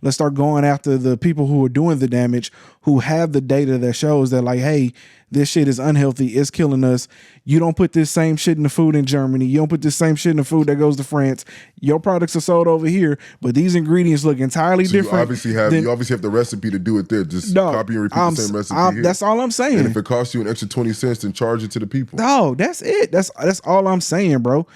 Let's start going after the people who are doing the damage, who have the data that shows that like, hey, this shit is unhealthy, it's killing us. You don't put this same shit in the food in Germany. You don't put this same shit in the food that goes to France. Your products are sold over here, but these ingredients look entirely different. You obviously have the recipe to do it there. Just copy and repeat the same recipe here. That's all I'm saying. And if it costs you an extra 20 cents, then charge it to the people. No, that's it. That's all I'm saying, bro.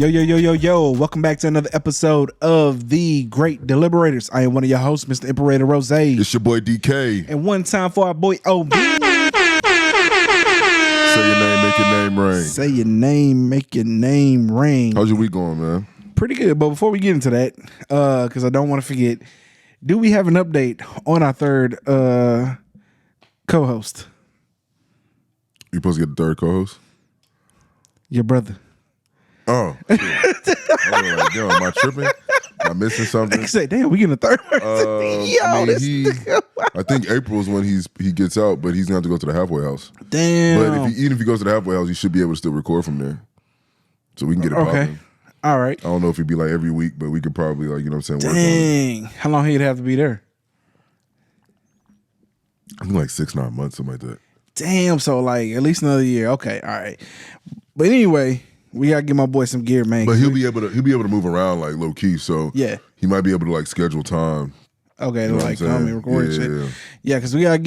Yo, welcome back to another episode of The Great Deliberators. I am one of your hosts, Mr. Imperator Rose. It's your boy DK. And one time for our boy OB. Say your name, make your name ring. Say your name, make your name ring. How's your week going, man? Pretty good, but before we get into that, because I don't want to forget, do we have an update on our third co-host? You supposed to get the third co-host? Your brother. Oh, shit. I was like, yo, am I tripping? Am I missing something? I say, damn, we getting a third person. I think April is when he gets out, but he's going to have to go to the halfway house. Damn. But even if he goes to the halfway house, he should be able to still record from there. So we can get it popping. All right. I don't know if it'd be like every week, but we could probably, like, you know what I'm saying, work on it. How long he'd have to be there? I think like 6-9 months, something like that. Damn, so like at least another year. Okay, all right. But anyway, we gotta give my boy some gear, man. But he'll be able to move around like low key, so yeah, he might be able to like schedule time. Okay, to like come and record shit. Yeah, because we gotta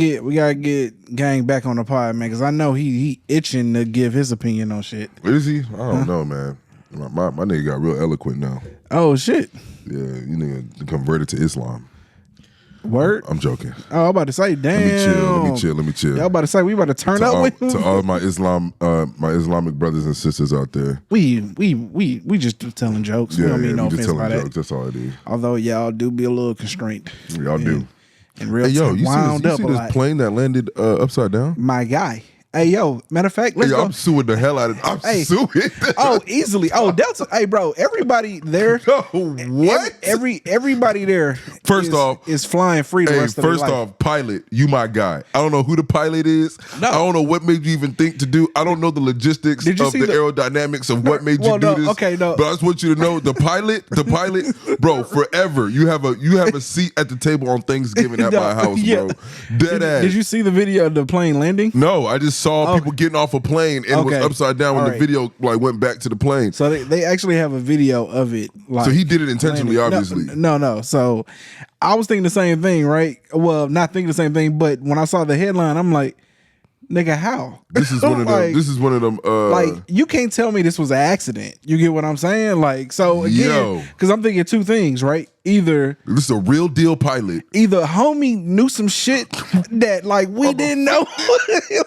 get Gang back on the pod, man. Because I know he itching to give his opinion on shit. Is he? I don't know, man. My nigga got real eloquent now. Oh shit. Yeah, you nigga converted to Islam. Word? I'm joking. Oh, I'm about to say, damn. Let me chill. Y'all about to say we about to turn up with him? To all my Islamic brothers and sisters out there. We just telling jokes. Yeah, we don't mean no we just offense telling by jokes. that. That's all it is. Although y'all do be a little constrained. Y'all do. And real hey, yo, you wound see this plane that landed upside down? My guy. Hey, yo, matter of fact, let's go. I'm suing the hell out of it. I'm suing. Oh, easily. Oh, Delta. Hey, bro, everybody there. What? Everybody there is flying free the rest of their life. First off, pilot, you my guy. I don't know who the pilot is. No. I don't know what made you even think to do. I don't know the logistics of the aerodynamics of what made you do this. Okay, no. But I just want you to know the pilot, bro, forever. You have a seat at the table on Thanksgiving at my house, bro. Dead ass. Did you see the video of the plane landing? No, I just saw people getting off a plane and it was upside down when the video like went back to the plane. So they actually have a video of it. Like, so he did it intentionally, obviously. No. So I was thinking the same thing, right? Well, not thinking the same thing, but when I saw the headline, I'm like, nigga, how? This is one of them. This is one of them. Like, you can't tell me this was an accident. You get what I'm saying? Like, so again, because I'm thinking two things, right? Either this is a real deal pilot. Either homie knew some shit that like we didn't know,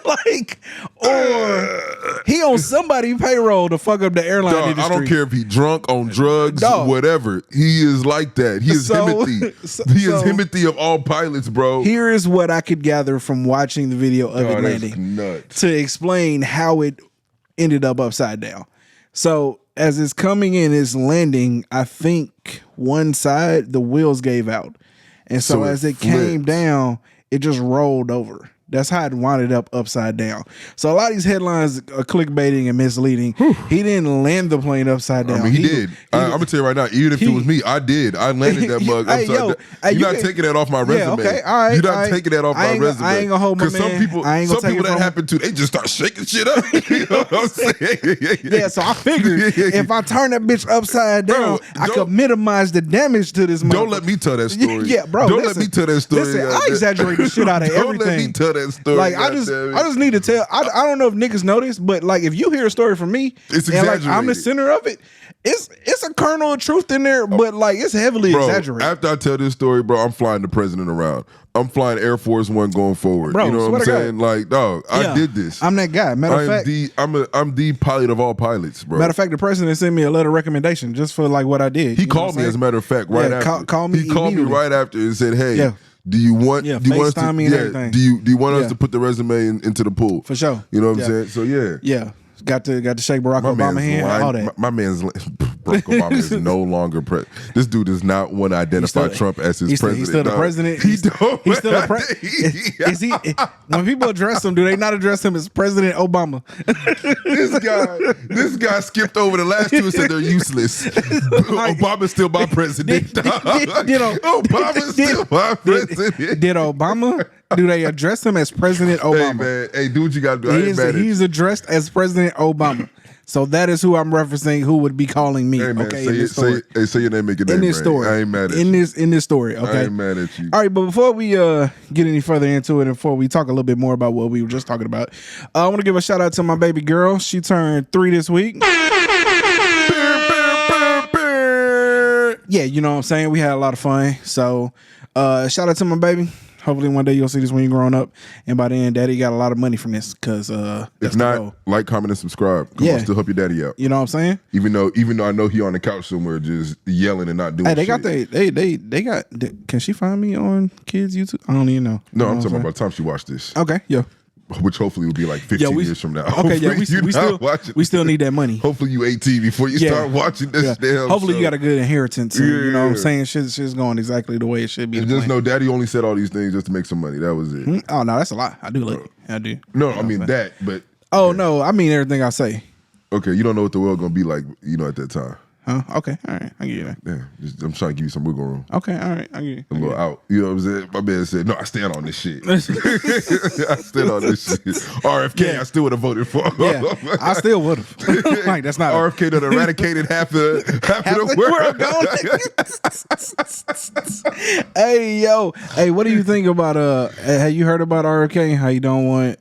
like, or he on somebody's payroll to fuck up the airline industry. I don't care if he drunk, on drugs, whatever. He is like that. He is Timothy. He is Timothy of all pilots, bro. Here is what I could gather from watching the video of it landing to explain how it ended up upside down. So as it's coming in, it's landing, I think one side, the wheels gave out. And so as it came down, it just rolled over. That's how it wound up upside down. So a lot of these headlines are clickbaiting and misleading. He didn't land the plane upside down. I mean, he did. I'm going to tell you right now, even if it was me, I did. I landed that mug upside down. You're not taking that off my resume. Okay, all right. You're not taking that off my resume. I ain't going to hold my man. Because some people that happen to, they just start shaking shit up. You know what I'm saying? Yeah, so I figured if I turn that bitch upside down, I could minimize the damage to this mother. Don't let me tell that story. Yeah, bro. Don't let me tell that story. Listen, I exaggerate the shit out of everything. Don't let me tell that story. Like, I just need to tell. I don't know if niggas know this, but like if you hear a story from me, it's and like I'm the center of it, it's a kernel of truth in there, but like it's heavily exaggerated. After I tell this story, bro, I'm flying the president around. I'm flying Air Force One going forward. Bro, you know what I'm saying? Like, dog, I did this. I'm that guy. Matter of fact, I'm the pilot of all pilots, bro. Matter of fact, the president sent me a letter of recommendation just for like what I did. He called me, as a matter of fact, right after. Call me. He called me right after and said, "Hey, do you want? Yeah, do you want us to? me and everything. Do you want us to put the resume into the pool for sure? You know what I'm saying? So yeah. Got to shake Barack Obama's hand. All that. My man's Barack Obama is no longer president. This dude does not want to identify Trump as his president. He's still the president. He's still a president. Is he? When people address him, do they not address him as President Obama? This guy skipped over the last two and said they're useless. Obama's still my president. Obama's still my president. Did Obama? Do they address him as President Obama? Hey man, hey, do what you gotta do. He's addressed as President Obama. So that is who I'm referencing. Who would be calling me? Hey man, okay, say your name, make your name. In this story, I ain't mad at you. In this story, okay. I ain't mad at you. All right, but before we get any further into it, and before we talk a little bit more about what we were just talking about, I want to give a shout out to my baby girl. She turned 3 this week. Yeah, you know what I'm saying. We had a lot of fun. So shout out to my baby. Hopefully one day you'll see this when you're growing up. And by then, daddy got a lot of money from this because if not, like, comment, and subscribe. Come on, still help your daddy out. You know what I'm saying? Even though I know he on the couch somewhere just yelling and not doing shit. They got can she find me on kids YouTube? I don't even know. No, I'm talking about by the time she watched this. Okay, yeah. Which hopefully will be like 15 years from now. Okay, yeah, we still need that money. Hopefully you 18 before you start watching this damn Hopefully show. you got a good inheritance. And, you know what I'm saying? Shit's going exactly the way it should be. And just know daddy only said all these things just to make some money. That was it. Oh, no, that's a lie. I do like it. I do. No, I mean that, but... Oh, no, I mean everything I say. Okay, you don't know what the world going to be like, at that time. Huh? Okay, all right. I get you that. Yeah, I'm trying to give you some wiggle room. Okay, all right. I get you. A little out. You know what I'm saying? My man said, no, I stand on this shit. I stand on this shit. RFK, I still would have voted for. Yeah, I still would have. Like, that's not RFK that eradicated half the world. Hey, yo. Hey, what do you think about, have you heard about RFK? How you don't want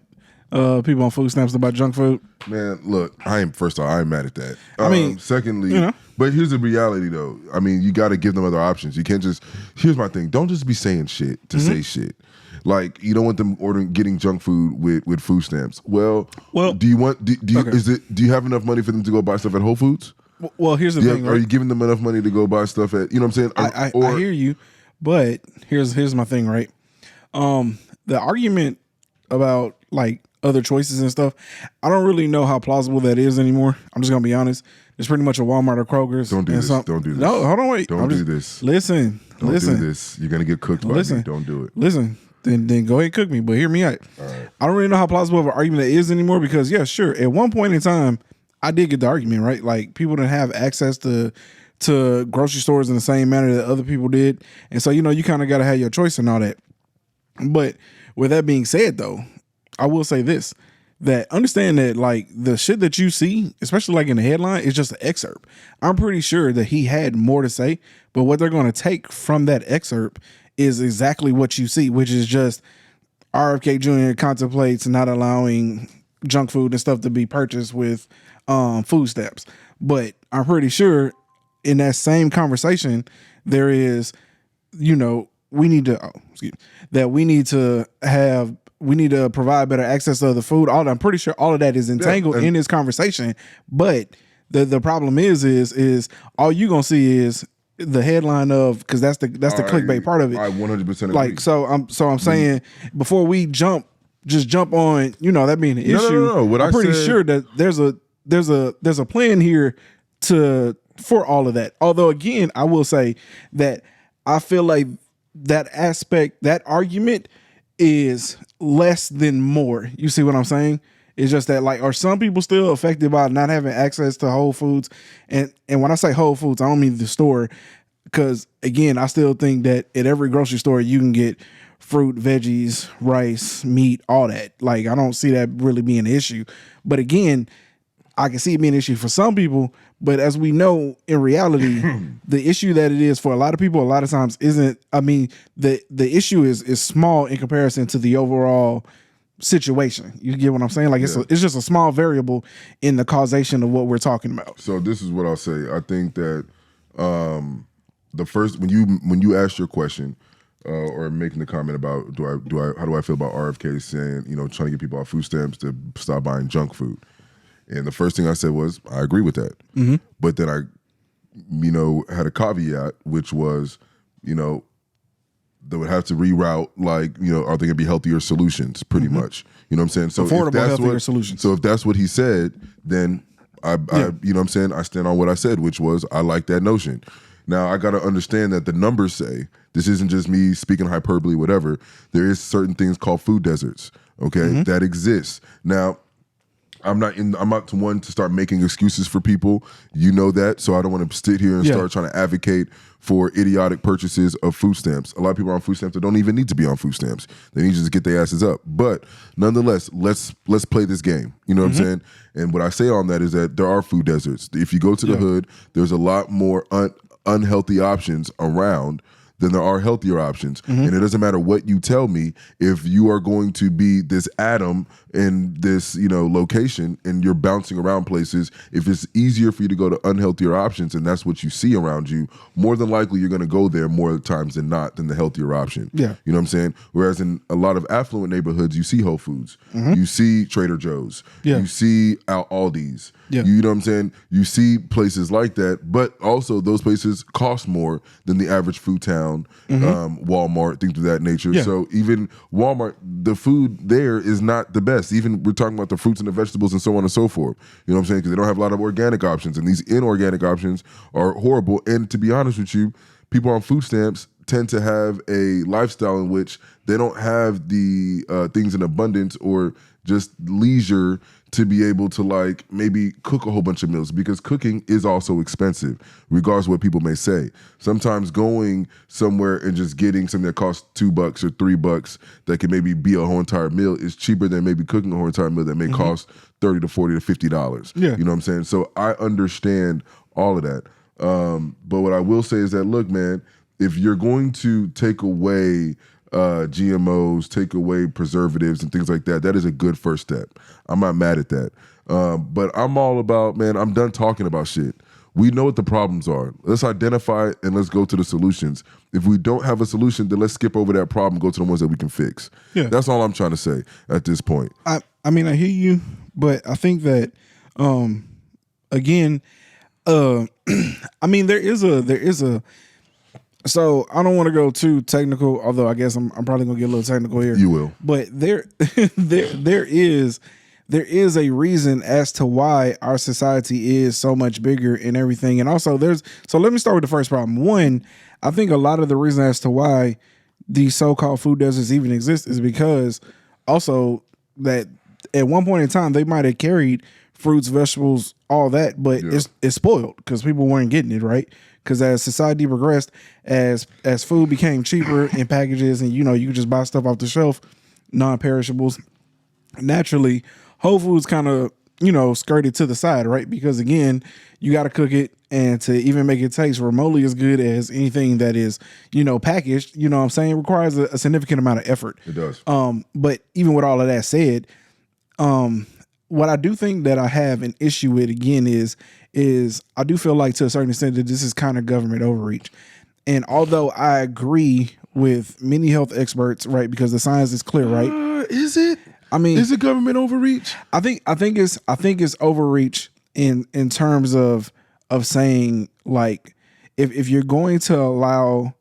people on food stamps about junk food? Man, look, first off, I ain't mad at that. I mean, secondly, but here's the reality though. I mean, you got to give them other options. You can't just, here's my thing. Don't just be saying shit to say shit. Like, you don't want them getting junk food with food stamps. Well, do you have enough money for them to go buy stuff at Whole Foods? Well, here's the thing. Are you giving them enough money to go buy stuff at, you know what I'm saying? I hear you, but here's my thing, right? The argument about like other choices and stuff, I don't really know how plausible that is anymore. I'm just gonna be honest. It's pretty much a Walmart or Kroger's. Don't do this. Don't do this. No, hold on, wait. Don't do this. Listen. Don't do this. You're gonna get cooked by me. Don't do it. Listen. Then go ahead and cook me, but hear me out. All right. I don't really know how plausible of an argument that is anymore because yeah, sure. At one point in time, I did get the argument, right? Like people didn't have access to grocery stores in the same manner that other people did. And so, you kind of gotta have your choice and all that. But with that being said though, I will say this, that understand that like the shit that you see, especially like in the headline, is just an excerpt. I'm pretty sure that he had more to say, but what they're going to take from that excerpt is exactly what you see, which is just RFK Jr. contemplates not allowing junk food and stuff to be purchased with food stamps. But I'm pretty sure in that same conversation, there is, we need to provide better access to the food. I'm pretty sure all of that is entangled in this conversation. But the problem is all you gonna see is the headline of, because that's the clickbait part of it. I 100% agree. Like so I'm saying before we jump on that being an issue. No. I'm pretty sure that there's a plan here for all of that. Although again, I will say that I feel like that aspect, that argument is less than more. You see what I'm saying? It's just that like, are some people still affected by not having access to Whole Foods? And when I say Whole Foods, I don't mean the store, because again, I still think that at every grocery store you can get fruit, veggies, rice, meat, all that. Like, I don't see that really being an issue. But again, I can see it being an issue for some people, but as we know, in reality, the issue that it is for a lot of people, a lot of times isn't. I mean, the issue is small in comparison to the overall situation. You get what I'm saying? Like it's just a small variable in the causation of what we're talking about. So this is what I'll say. I think that the first when you asked your question or making the comment about how do I feel about RFK saying trying to get people off food stamps to stop buying junk food. And the first thing I said was, I agree with that. Mm-hmm. But then I, had a caveat, which was, they would have to reroute, like, are they going to be healthier solutions, pretty much. You know what I'm saying? So affordable, healthier solutions. So if that's what he said, then I you know what I'm saying? I stand on what I said, which was I like that notion. Now I got to understand that the numbers say this isn't just me speaking hyperbole, whatever. There is certain things called food deserts, okay, that exist. Now, I'm not one to start making excuses for people. You know that, so I don't want to sit here and start trying to advocate for idiotic purchases of food stamps. A lot of people are on food stamps that don't even need to be on food stamps. They need to just get their asses up. But nonetheless, let's play this game. You know what I'm saying? And what I say on that is that there are food deserts. If you go to the hood, there's a lot more unhealthy options around than there are healthier options. And it doesn't matter what you tell me, if you are going to be this atom in this, location and you're bouncing around places, if it's easier for you to go to unhealthier options and that's what you see around you, more than likely you're going to go there more times than not than the healthier option. Yeah. You know what I'm saying? Whereas in a lot of affluent neighborhoods, you see Whole Foods, you see Trader Joe's, you see Aldi's, you know what I'm saying? You see places like that, but also those places cost more than the average food town, Walmart, things of that nature. So even Walmart, the food there is not the best. Even we're talking about the fruits and the vegetables and so on and so forth. You know what I'm saying? Because they don't have a lot of organic options, and these inorganic options are horrible. And to be honest with you, people on food stamps tend to have a lifestyle in which they don't have the things in abundance or just leisure to be able to maybe cook a whole bunch of meals, because cooking is also expensive, regardless of what people may say. Sometimes going somewhere and just getting something that costs $2 or $3 that can maybe be a whole entire meal is cheaper than maybe cooking a whole entire meal that may cost $30 to $40 to $50. Yeah. You know what I'm saying? So I understand all of that. But what I will say is that, look, man, if you're going to take away GMOs, take away preservatives and things like that, that is a good first step. I'm not mad at that. But I'm all about, man, I'm done talking about shit. We know what the problems are. Let's identify it and let's go to the solutions. If we don't have a solution, then let's skip over that problem, go to the ones that we can fix. Yeah. That's all I'm trying to say at this point. I mean, I hear you, but I think that, again, I mean, there is a, so I don't want to go too technical, although I guess I'm probably gonna get a little technical here. You will. But there is a reason as to why our society is so much bigger and everything. And also so let me start with the first problem. One, I think a lot of the reason as to why these so-called food deserts even exist is because also that at one point in time they might have carried fruits, vegetables, all that, but it's spoiled because people weren't getting it, right? Because as society progressed, as food became cheaper in packages, and you could just buy stuff off the shelf, non-perishables, naturally Whole Foods kind of skirted to the side, right? Because again, you got to cook it, and to even make it taste remotely as good as anything that is packaged, what I'm saying, requires a significant amount of effort. It does. But even with all of that said, what I do think that I have an issue with again is I do feel like to a certain extent that this is kind of government overreach. And although I agree with many health experts, right, because the science is clear, right? Is it? I mean, is it government overreach? I think it's overreach in terms of saying, like, if you're going to allow,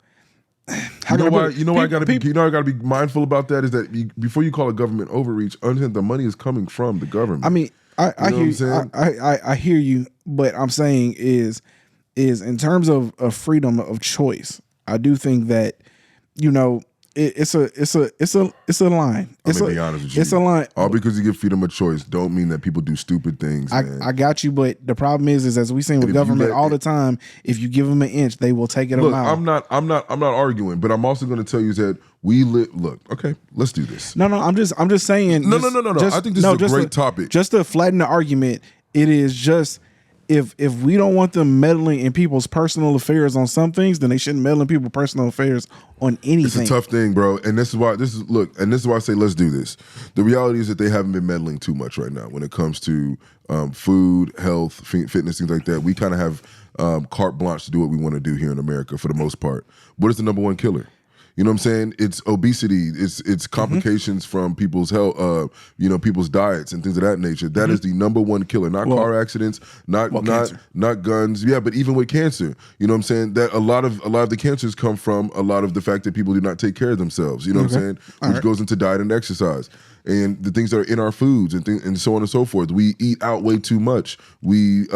I gotta be mindful about that is that before you call it government overreach, understand the money is coming from the government. I mean, I hear you, but I'm saying is in terms of freedom of choice, I do think that it's a line. I'm gonna be honest with you. It's a line. All because you give freedom of choice don't mean that people do stupid things. I got you, but the problem is as we seen with government all the time, if you give them an inch, they will take it a mile. I'm not arguing, but I'm also going to tell you that we live. Look, okay, let's do this. No, I'm just saying. No. I think this is a great topic. Just to flatten the argument, it is just. If we don't want them meddling in people's personal affairs on some things, then they shouldn't meddle in people's personal affairs on anything. It's a tough thing, bro. And this is why I say let's do this. The reality is that they haven't been meddling too much right now when it comes to food, health, fitness, things like that. We kind of have carte blanche to do what we want to do here in America for the most part. What is the number one killer? You know what I'm saying? It's obesity. It's complications from people's health, people's diets and things of that nature. That is the number one killer. Not car accidents, not guns. Yeah, but even with cancer, you know what I'm saying? That a lot of the cancers come from a lot of the fact that people do not take care of themselves. You know what I'm saying? Which goes into diet and exercise. and the things that are in our foods and so on and so forth. We eat out way too much. We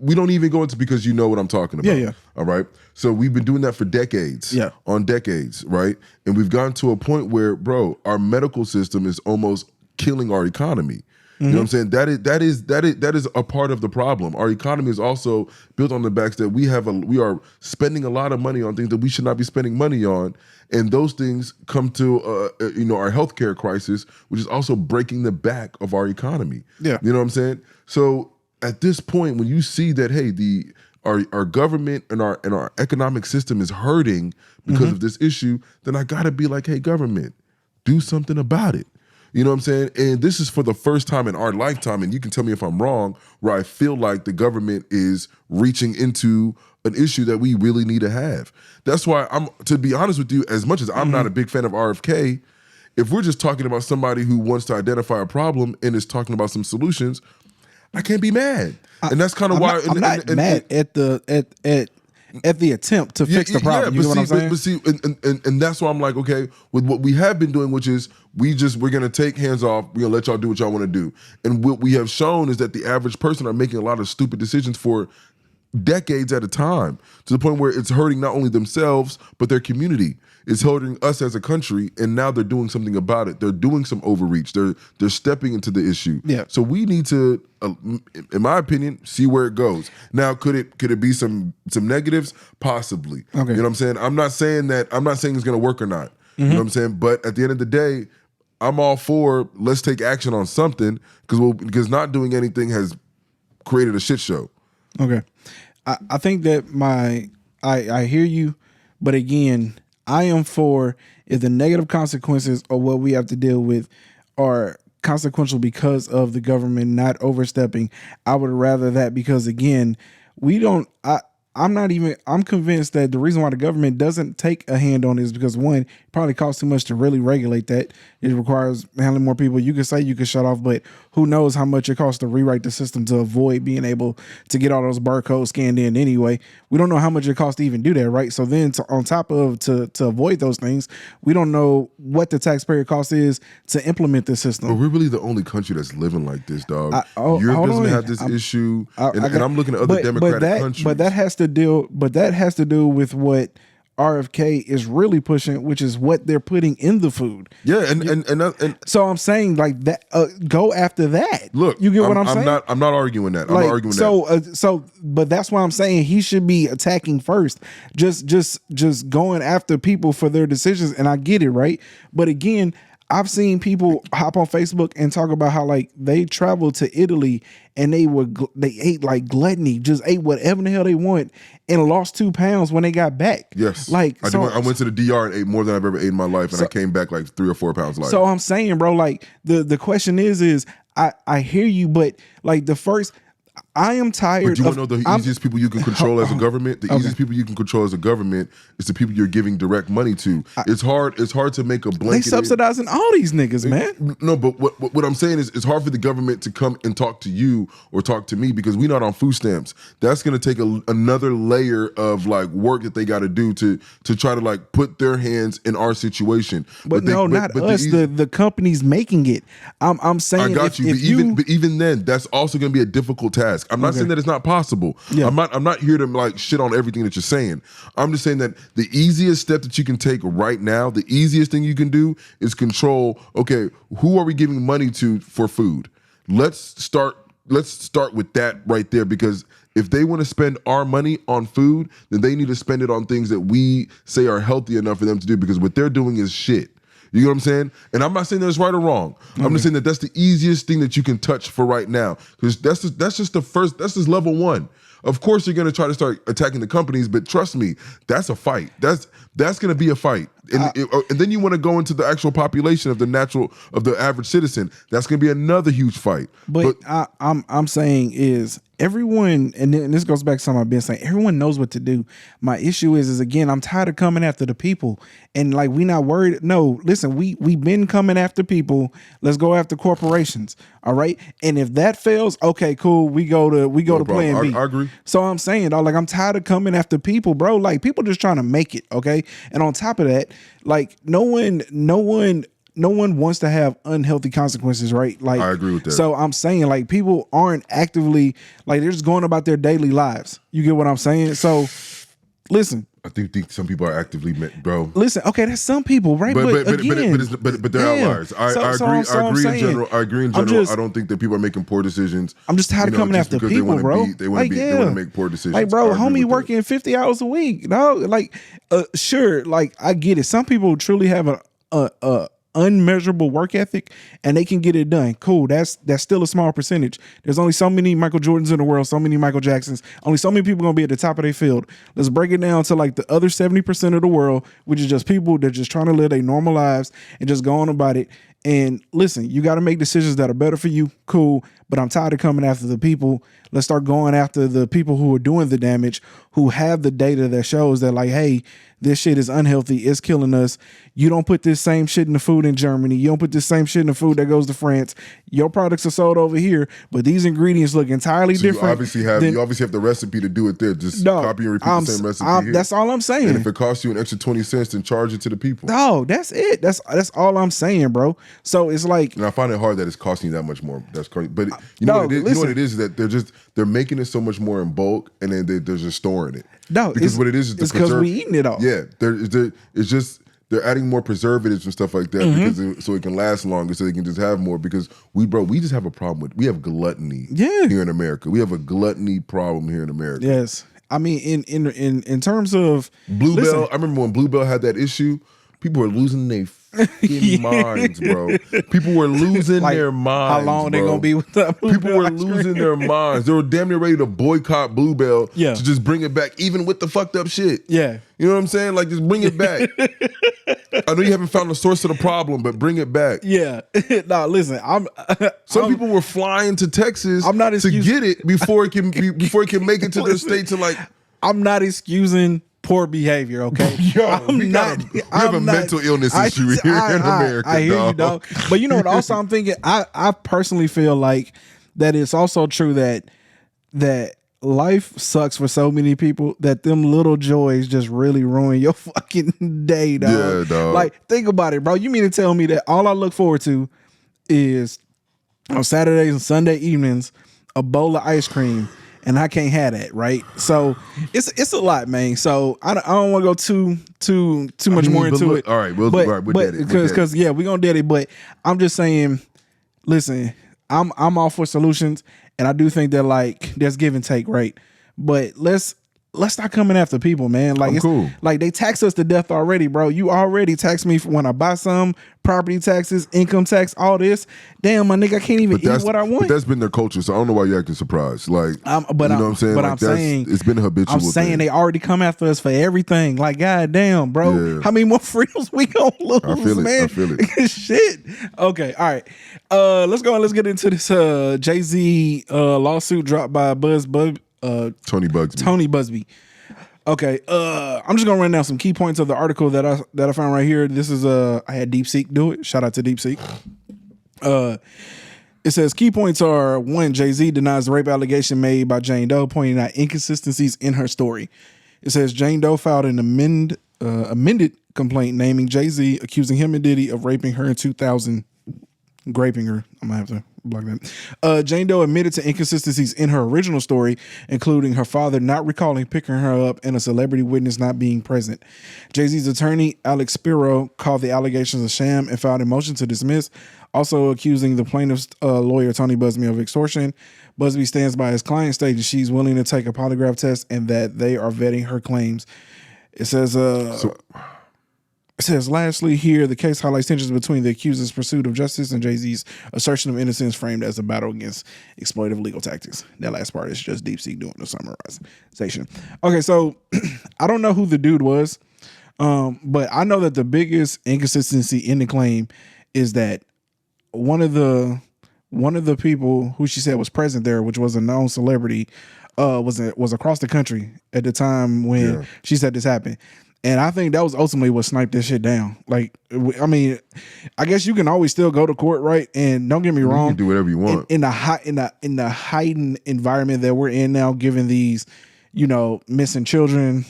we don't even go into, because you know what I'm talking about. Yeah. All right. So we've been doing that for decades. Yeah. On decades, right? And we've gotten to a point where, bro, our medical system is almost killing our economy. You know what I'm saying? That is a part of the problem. Our economy is also built on the backs that we are spending a lot of money on things that we should not be spending money on, and those things come to our healthcare crisis, which is also breaking the back of our economy. Yeah, you know what I'm saying? So at this point, when you see that, hey, our government and our economic system is hurting because of this issue, then I gotta be like, hey, government, do something about it. You know what I'm saying? And this is for the first time in our lifetime, and you can tell me if I'm wrong, where I feel like the government is reaching into an issue that we really need to have. That's why to be honest with you, as much as I'm not a big fan of RFK, if we're just talking about somebody who wants to identify a problem and is talking about some solutions, I can't be mad. And that's kind of why I'm not mad at the attempt to fix the problem. You know what I'm saying? But see, and that's why I'm like, okay, with what we have been doing, which is we're gonna take hands off, we're gonna let y'all do what y'all want to do. And what we have shown is that the average person are making a lot of stupid decisions for decades at a time, to the point where it's hurting not only themselves, but their community. It's hurting us as a country, and now they're doing something about it. They're doing some overreach. They're stepping into the issue. Yeah. So we need to, in my opinion, see where it goes. Now, could it be some negatives? Possibly. Okay. You know what I'm saying? I'm not saying it's gonna work or not. You know what I'm saying? But at the end of the day, I'm all for, let's take action on something, because not doing anything has created a shit show. Okay. I think that I hear you, but again, I am for, if the negative consequences of what we have to deal with are consequential because of the government not overstepping, I would rather that, because again, I'm convinced that the reason why the government doesn't take a hand on it is because, one, it probably costs too much to really regulate that. It requires handling more people. You could say you could shut off, but who knows how much it costs to rewrite the system to avoid being able to get all those barcodes scanned in anyway. We don't know how much it costs to even do that, right? So then on top of to avoid those things, we don't know what the taxpayer cost is to implement this system. But we're really the only country that's living like this, dog. Europe doesn't have this issue, and I'm looking at other democratic countries. But that has to deal with what RFK is really pushing, which is what they're putting in the food. Yeah, and so I'm saying, like, that go after that. Look, you get what I'm saying? I'm not arguing that. I'm not arguing that. But that's why I'm saying he should be attacking first, just going after people for their decisions. And I get it, right? But again, I've seen people hop on Facebook and talk about how, like, they traveled to Italy and they ate like gluttony, just ate whatever the hell they want and lost 2 pounds when they got back. Yes, like I went to the DR and ate more than I've ever ate in my life, and I came back like 3 or 4 pounds lighter. So I'm saying, bro, like the question is I hear you, but like I am tired. But you want to know the easiest people you can control as a government? The easiest people you can control as a government is the people you're giving direct money to. It's hard to make a blanket. They subsidizing all these niggas, man. No, but what I'm saying is, it's hard for the government to come and talk to you or talk to me, because we're not on food stamps. That's going to take another layer of like work that they got to do to try to like put their hands in our situation. But not us. The companies making it. I'm saying, I got you. But even then, that's also going to be a difficult task. I'm not saying that it's not possible. Yeah. I'm not here to like shit on everything that you're saying. I'm just saying that the easiest step that you can take right now, the easiest thing you can do is control, okay, who are we giving money to for food? Let's start with that right there, because if they want to spend our money on food, then they need to spend it on things that we say are healthy enough for them to do, because what they're doing is shit. You know what I'm saying? And I'm not saying that it's right or wrong. I'm just saying that that's the easiest thing that you can touch for right now, because that's just level one. Of course, you're going to try to start attacking the companies, but trust me, that's a fight. That's going to be a fight. And then you want to go into the actual population of the average citizen. That's going to be another huge fight. But I'm saying is everyone, and this goes back to something I've been saying, everyone knows what to do. My issue is again, I'm tired of coming after the people, and like, we not worried. No, listen, we've been coming after people. Let's go after corporations. All right. And if that fails, okay, cool. We go to plan B. I agree. So I'm saying, dog, like, I'm tired of coming after people, bro. Like, people just trying to make it. Okay. And on top of that, like, no one no one wants to have unhealthy consequences, right? Like, I agree with that. So I'm saying, like, people aren't actively, like, they're just going about their daily lives. You get what I'm saying? So listen. I think some people are actively, bro. Listen, okay, that's some people, right? But they're outliers. I agree in general. I agree in general. I don't think that people are making poor decisions. I'm just tired of coming after people, bro. They want to make poor decisions. Like, bro, homie working 50 hours a week. No, like, sure, like, I get it. Some people truly have a unmeasurable work ethic and they can get it done. Cool. That's still a small percentage. There's only so many Michael Jordans in the world, so many Michael Jacksons, only so many people gonna be at the top of their field. Let's break it down to like the other 70% of the world, which is just people that just trying to live their normal lives and just go on about it. And listen, you got to make decisions that are better for you. Cool. But I'm tired of coming after the people. Let's start going after the people who are doing the damage, who have the data that shows that, like, hey, this shit is unhealthy. It's killing us. You don't put this same shit in the food in Germany. You don't put this same shit in the food that goes to France. Your products are sold over here, but these ingredients look entirely different. You obviously have the recipe to do it there. Just copy and repeat the same recipe here. That's all I'm saying. And if it costs you an extra 20 cents, then charge it to the people. No, that's it. That's all I'm saying, bro. So it's like, and I find it hard that it's costing you that much more. That's crazy. But you know what it is? You know what it is that they're making it so much more in bulk, and then they're just storing it. No, because what it is it's because we eating it all. Yeah, it's just they're adding more preservatives and stuff like that because so it can last longer, so they can just have more. Because we just have a problem we have gluttony here in America. We have a gluttony problem here in America. Yes, I mean in terms of Bluebell. I remember when Bluebell had that issue. People were losing their fucking minds, bro. People were losing their minds. How long they gonna be with that? People were losing their minds. They were damn near ready to boycott Bluebell to just bring it back, even with the fucked up shit. Yeah. You know what I'm saying? Like, just bring it back. I know you haven't found the source of the problem, but bring it back. Yeah. No, listen. Some people were flying to Texas to get it before it can make it to their state to like. I'm not excusing poor behavior, okay? Yo, we have a mental illness issue here in America. I hear you, dog. But you know what? Also, I'm thinking. I personally feel like that it's also true that life sucks for so many people that them little joys just really ruin your fucking day, dog. Yeah, dog. Like, think about it, bro. You mean to tell me that all I look forward to is on Saturdays and Sunday evenings a bowl of ice cream? And I can't have that, right? So it's a lot, man. So I don't want to go too much more into it. All right, we'll because we're gonna do it. But I'm just saying, listen, I'm all for solutions, and I do think that like there's give and take, right? But let's start coming after people, man. Like, it's cool. Like, they tax us to death already, bro. You already tax me for when I buy some, property taxes, income tax, all this. Damn, my nigga, I can't even eat what I want. But that's been their culture, so I don't know why you're acting surprised. Like, you know what I'm saying? But like, I'm saying it's been a habitual thing. I'm saying they already come after us for everything. Like, god damn, bro. Yeah. How many more freedoms we gonna lose, man? I feel it. Shit. Okay, all right. Let's go and let's get into this Jay-Z lawsuit dropped by Tony Busby. Okay, I'm just gonna run down some key points of the article that I found right here. This is I had DeepSeek do it. Shout out to DeepSeek. It says key points are: 1, Jay-Z denies the rape allegation made by Jane Doe, pointing out inconsistencies in her story. It says Jane Doe filed an amended complaint naming Jay-Z, accusing him and Diddy of raping her in 2000. Graping her. I'm gonna have to block that. Jane Doe admitted to inconsistencies in her original story, including her father not recalling picking her up and a celebrity witness not being present. Jay-Z's attorney, Alex Spiro, called the allegations a sham and filed a motion to dismiss, also accusing the plaintiff's lawyer, Tony Busby, of extortion. Busby stands by his client, stating she's willing to take a polygraph test and that they are vetting her claims. It says, It says, lastly, here, the case highlights tensions between the accused's pursuit of justice and Jay-Z's assertion of innocence framed as a battle against exploitive legal tactics. That last part is just DeepSeek doing the summarization. Okay, so I don't know who the dude was, but I know that the biggest inconsistency in the claim is that one of the people who she said was present there, which was a known celebrity, was across the country at the time when she said this happened. And I think that was ultimately what sniped this shit down. Like, I mean, I guess you can always still go to court, right? And don't get me wrong, you can do whatever you want. In the heightened environment that we're in now, given these, missing children,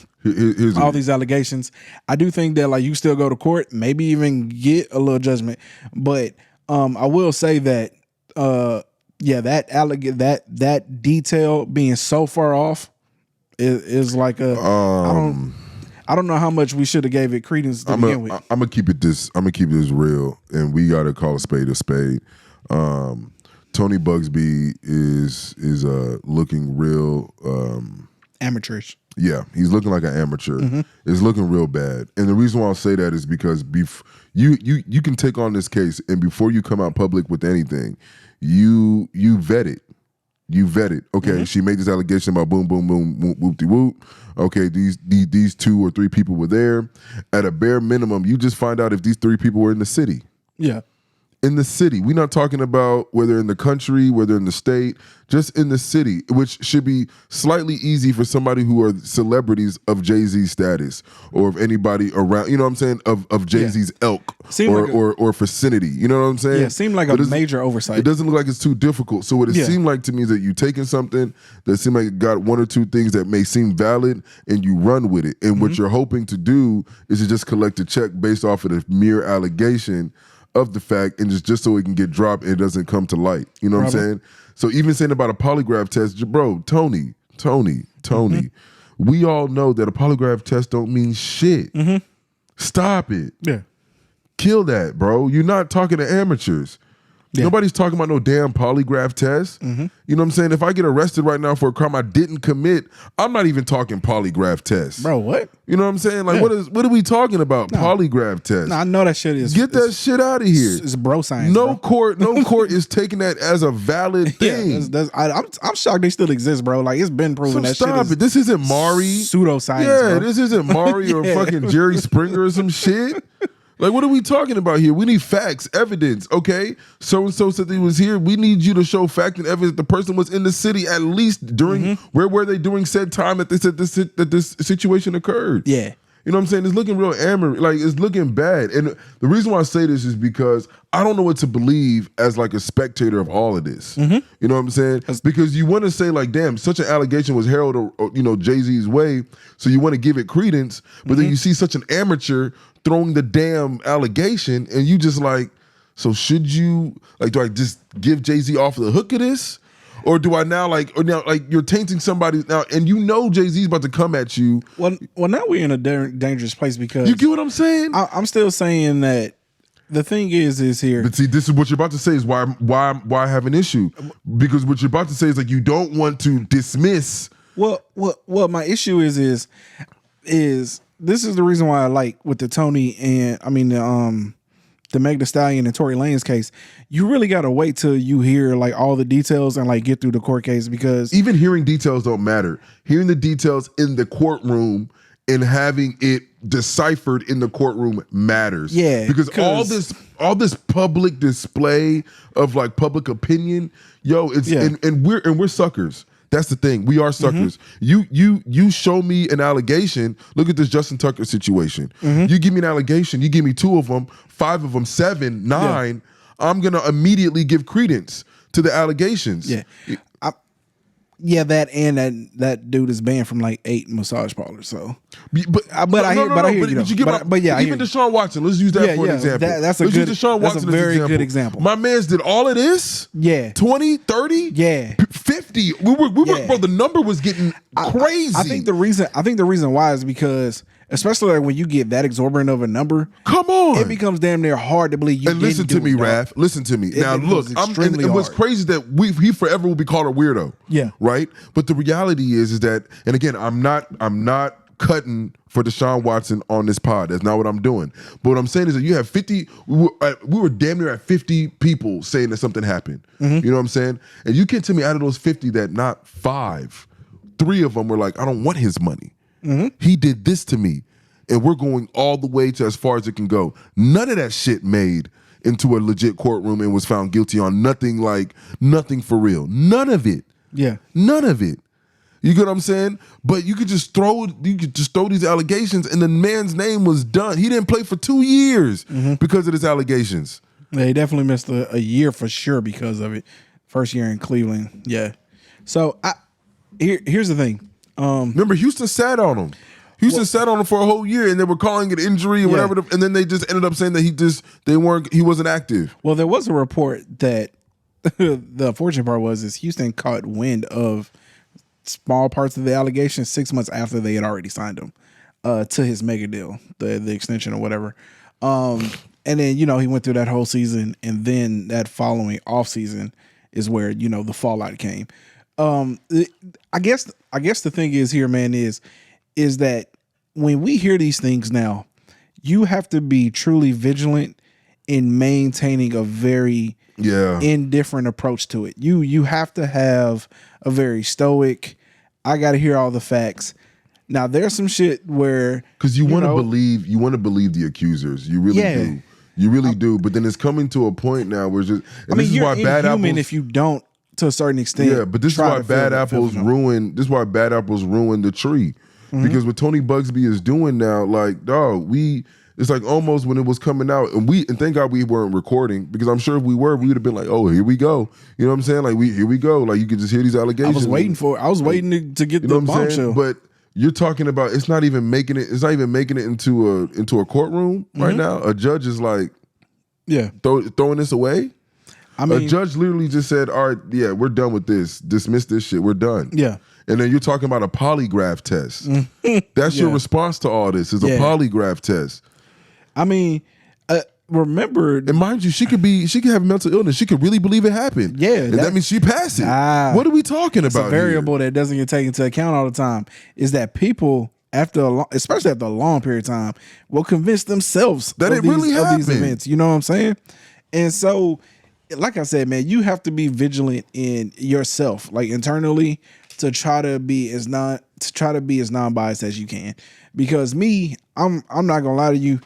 all these allegations. I do think that like you still go to court, maybe even get a little judgment. But I will say that that detail being so far off is like a I don't know how much we should have gave it credence to begin with. I'm gonna keep this real, and we gotta call a spade a spade. Tony Bugsby is looking real amateurish. Yeah, he's looking like an amateur. Mm-hmm. It's looking real bad. And the reason why I'll say that is because you can take on this case, and before you come out public with anything, you vet it. You vet it. Okay, she made this allegation about boom, boom, boom, whoop-de-whoop. Okay, these 2 or 3 people were there. At a bare minimum, you just find out if these 3 people were in the city. Yeah. In the city. We're not talking about whether in the country, whether in the state, just in the city, which should be slightly easy for somebody who are celebrities of Jay-Z's status or of anybody around, you know what I'm saying, of Jay-Z's ilk or vicinity. You know what I'm saying? Yeah, it seemed like a major oversight. It doesn't look like it's too difficult. So what it seemed like to me is that you taking something that seemed like it got 1 or 2 things that may seem valid and you run with it. And what you're hoping to do is to just collect a check based off of the mere allegation of the fact, and just so it can get dropped and it doesn't come to light. You know what I'm saying? So even saying about a polygraph test, bro, Tony, we all know that a polygraph test don't mean shit. Stop it. Yeah. Kill that, bro. You're not talking to amateurs. Yeah. Nobody's talking about no damn polygraph test. You know what I'm saying? If I get arrested right now for a crime I didn't commit, I'm not even talking polygraph test. Bro, what? You know what I'm saying? Like, what are we talking about? No. Polygraph test. No, I know that shit is. Get that shit out of here. It's bro science. No court is taking that as a valid thing. I'm shocked they still exist, bro. Like, it's been proven that stop shit. It. This isn't Maury. Pseudoscience. Yeah, bro. This isn't Maury or fucking Jerry Springer or some shit. Like, what are we talking about here? We need facts, evidence, okay? So-and-so said he was here. We need you to show fact and evidence the person was in the city at least during, where were they during said time that they said this situation occurred? Yeah. You know what I'm saying? It's looking real amateur, like it's looking bad. And the reason why I say this is because I don't know what to believe as like a spectator of all of this. You know what I'm saying? Because you want to say like, damn, such an allegation was heralded, Jay-Z's way, so you want to give it credence, but then you see such an amateur throwing the damn allegation, and you just like, so should you, like, do I just give Jay-Z off the hook of this? Or do I now you're tainting somebody now, and Jay-Z's about to come at you. Well, now we're in a dangerous place because you get what I'm saying. I'm still saying that the thing is here. But see, this is what you're about to say is why I have an issue, because what you're about to say is like you don't want to dismiss. Well, my issue is this is the reason why I like with the Tony and the Meg Thee Stallion and Tory Lanez case, you really gotta wait till you hear like all the details and like get through the court case, because even hearing details don't matter. Hearing the details in the courtroom and having it deciphered in the courtroom matters. Yeah, because all this public display of like public opinion, and we're suckers. That's the thing. We are suckers. You show me an allegation. Look at this Justin Tucker situation. You give me an allegation. You give me 2 of them, 5 of them, 7, 9. Yeah. I'm gonna immediately give credence to the allegations. Yeah, that dude is banned from like 8 massage parlors. So, but I hear you. But even Deshaun Watson. Let's use that for an example. That's a very good example. My man's did all of this. Yeah, 20, 30. Yeah, 50. We were bro. The number was getting crazy. I think the reason why is because, especially like when you get that exorbitant of a number, come on, it becomes damn near hard to believe you. And listen to me, Raph. Listen to me. Now look, it was crazy that he forever will be called a weirdo. Yeah. Right. But the reality is that, and again, I'm not cutting for Deshaun Watson on this pod. That's not what I'm doing. But what I'm saying is that you have 50. We were damn near at 50 people saying that something happened. You know what I'm saying? And you can't tell me out of those 50 that not 3 of them were like, I don't want his money. He did this to me, and we're going all the way to as far as it can go. None of that shit made into a legit courtroom and was found guilty on nothing for real. None of it. Yeah. None of it. You get what I'm saying? But you could just throw these allegations, and the man's name was done. He didn't play for 2 years because of his allegations. Yeah, he definitely missed a year for sure because of it. First year in Cleveland. Yeah. So here's the thing. Remember, Houston sat on him. Houston sat on him for a whole year, and they were calling it injury or whatever, and then they just ended up saying that he wasn't active. Well, there was a report that the unfortunate part is Houston caught wind of small parts of the allegation 6 months after they had already signed him to his mega deal, the extension or whatever. And then, he went through that whole season, and then that following off season is where, the fallout came. I guess the thing is here, man, is that when we hear these things now, you have to be truly vigilant in maintaining a very indifferent approach to it. You have to have a very stoic, I got to hear all the facts. Now there's some shit where, because you want to believe the accusers, you really do. You really do, but then it's coming to a point now where it's just. This is why bad apples. If you don't, to a certain extent. Yeah, but this is why bad apples ruin. This is why bad apples ruin the tree, because what Tony Bugsby is doing now, like dog, it's like almost when it was coming out, and thank God we weren't recording, because I'm sure if we were, we would have been like, oh, here we go. You know what I'm saying? Like here we go. Like you could just hear these allegations. I was waiting to get the bombshell, but. You're talking about it's not even making it into a courtroom right now. A judge is like, throwing this away. I mean, a judge literally just said, all right, yeah, we're done with this. Dismiss this shit. We're done. Yeah. And then you're talking about a polygraph test. That's your response to all this, is a polygraph test. I mean, remember, and mind you, she could have mental illness. She could really believe it happened. Yeah, and that means she passed it. What are we talking about? A variable that doesn't get taken into account all the time is that people, especially after a long period of time, will convince themselves that it really happened. Of these events. You know what I'm saying? And so, like I said, man, you have to be vigilant in yourself, like internally, to try to be as non-biased as you can. Because I'm not gonna lie to you.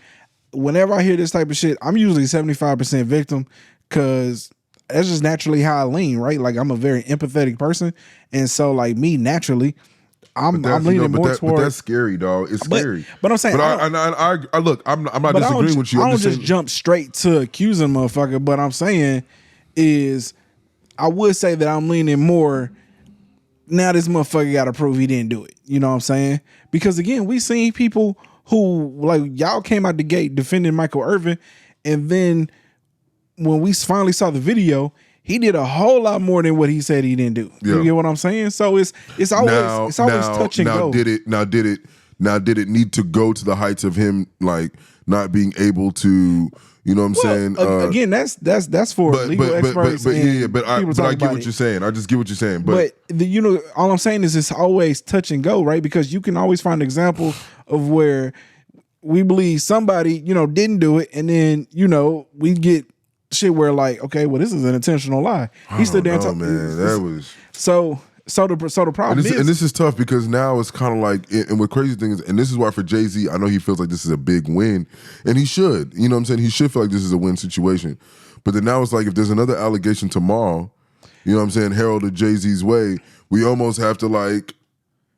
Whenever I hear this type of shit, I'm usually 75% victim, because that's just naturally how I lean, right? Like I'm a very empathetic person, and so like me naturally, I'm leaning more toward. But that's scary, dog. It's scary. But I'm saying, I look, I'm not disagreeing with you. I don't just jump straight to accusing motherfucker. But I'm saying is, I would say that I'm leaning more. Now this motherfucker got to prove he didn't do it. You know what I'm saying? Because again, we seen people who, like, y'all came out the gate defending Michael Irvin, and then when we finally saw the video, he did a whole lot more than what he said he didn't do. You get what I'm saying? So it's always touch and go. Did it need to go to the heights of him like not being able to? You know what I'm saying? Again, that's for legal experts. But I get what you're saying. I just get what you're saying. But all I'm saying is it's always touch and go, right? Because you can always find examples of where we believe somebody, didn't do it, and then we get shit where like, okay, well, this is an intentional lie. He's the damn man. That was so. So the problem is, and this is tough because now it's kind of like, and what crazy thing is, and this is why for Jay-Z, I know he feels like this is a big win, and he should. You know what I'm saying? He should feel like this is a win situation. But then now it's like, if there's another allegation tomorrow, you know what I'm saying, heralded Jay-Z's way, we almost have to like,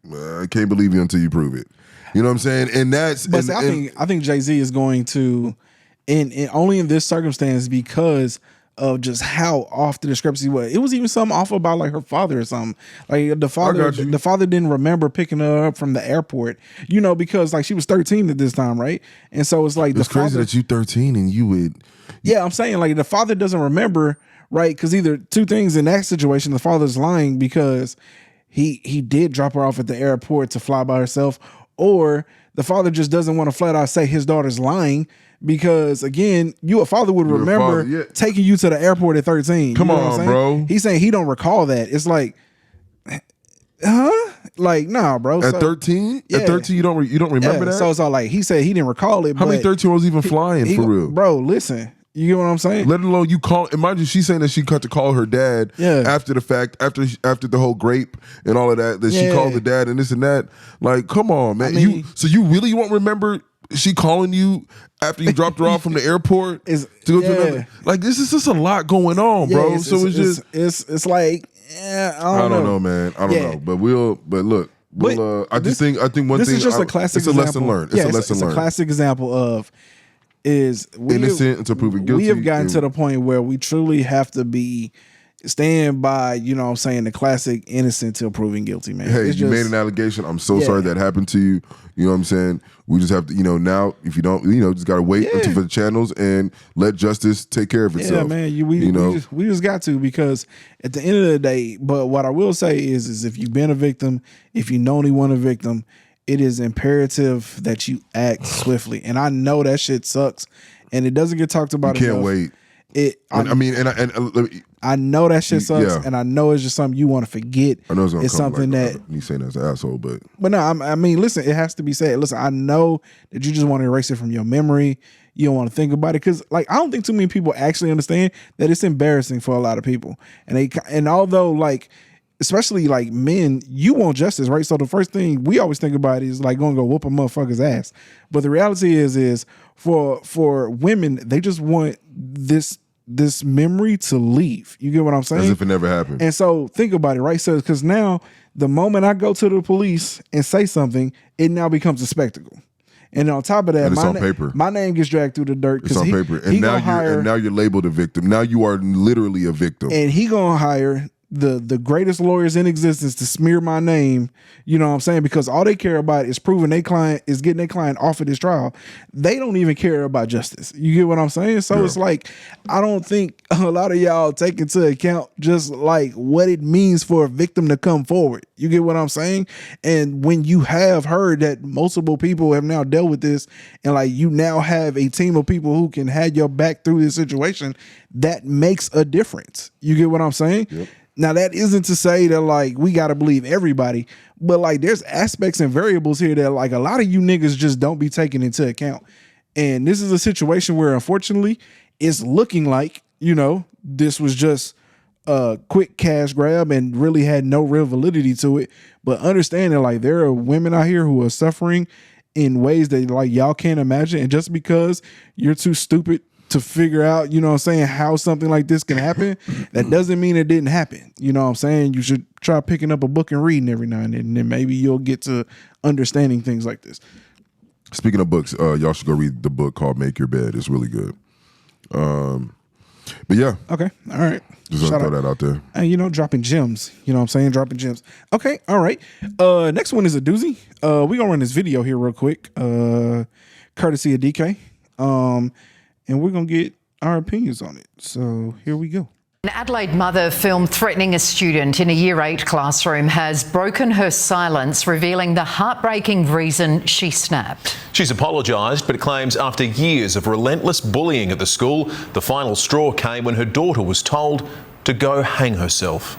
I can't believe you until you prove it. You know what I'm saying? And that's. But I think Jay-Z is going to, and only in this circumstance, because of just how off the discrepancy was. It was even something off about like her father or something. Like the father didn't remember picking her up from the airport, because like she was 13 at this time, right? And so it's like it's crazy that you 13 and you would. Yeah, I'm saying like the father doesn't remember, right? Because either two things in that situation: the father's lying because he did drop her off at the airport to fly by herself, or the father just doesn't want to flat out say his daughter's lying. Because again, a father would remember taking you to the airport at 13. Come on, bro. He's saying he don't recall that. It's like, huh? Like, nah, bro. At 13? At 13, you don't remember that? So it's all like, he said he didn't recall it. How many 13-year-olds even flying for real? Bro, listen. You get what I'm saying? Let alone you call. And mind you, she's saying that she got to call her dad after the fact, after the whole grape and all of that. That she called the dad and this and that. Like, come on, man. I mean, you really won't remember she calling you after you dropped her off from the airport to go to another? Like, this is just a lot going on, bro. It's like, I don't know, man. I don't know, but look. I think one thing. This is just a classic. It's a lesson learned. It's a classic example of innocent until proven guilty. We have gotten to the point where we truly have to be stand by, you know what I'm saying, the classic innocent till proven guilty, man. Hey, you made an allegation. I'm so sorry that happened to you. You know what I'm saying? We just have to, you know, now if you don't, you know, just got to wait until for the channels and let justice take care of itself. Yeah, man. We just got to, because at the end of the day, but what I will say is if you've been a victim, if you know anyone a victim, it is imperative that you act swiftly. And I know that shit sucks and it doesn't get talked about enough. Can't wait. I know that shit sucks, and I know it's just something you want to forget. I know it's something that you saying as an asshole, but no, I mean, listen, it has to be said. Listen, I know that you just want to erase it from your memory. You don't want to think about it because, like, I don't think too many people actually understand that it's embarrassing for a lot of people, and although, like, especially like men, you want justice, right? So the first thing we always think about is like going to go whoop a motherfucker's ass. But the reality is for women, they just want this memory to leave. You get what I'm saying? As if it never happened. And so think about it, right? So because now the moment I go to the police and say something, it now becomes a spectacle. And on top of that, and it's on paper. My name gets dragged through the dirt. It's on paper. And now you're labeled a victim. Now you are literally a victim. And he gonna hire the greatest lawyers in existence to smear my name, you know what I'm saying? Because all they care about is proving their client is getting their client off of this trial. They don't even care about justice. You get what I'm saying? So it's like, I don't think a lot of y'all take into account just like what it means for a victim to come forward. You get what I'm saying? And when you have heard that multiple people have now dealt with this, and like you now have a team of people who can have your back through this situation, that makes a difference. You get what I'm saying? Yep. Now, that isn't to say that, like, we got to believe everybody, but, like, there's aspects and variables here that, like, a lot of you niggas just don't be taken into account. And this is a situation where, unfortunately, it's looking like, you know, this was just a quick cash grab and really had no real validity to it. But understand that, like, there are women out here who are suffering in ways that, like, y'all can't imagine. And just because you're too stupid to figure out, you know what I'm saying, how something like this can happen, that doesn't mean it didn't happen. You know what I'm saying? You should try picking up a book and reading every now and then, and then maybe you'll get to understanding things like this. Speaking of books, y'all should go read the book called Make Your Bed. It's really good. But yeah. Okay. All right. Just want to throw that out there. And, you know, dropping gems. You know what I'm saying? Dropping gems. Okay. All right. Next one is a doozy. We're going to run this video here real quick. Courtesy of DK. And we're going to get our opinions on it. So here we go. An Adelaide mother filmed threatening a student in a Year 8 classroom has broken her silence, revealing the heartbreaking reason she snapped. She's apologised, but claims after years of relentless bullying at the school, the final straw came when her daughter was told to go hang herself.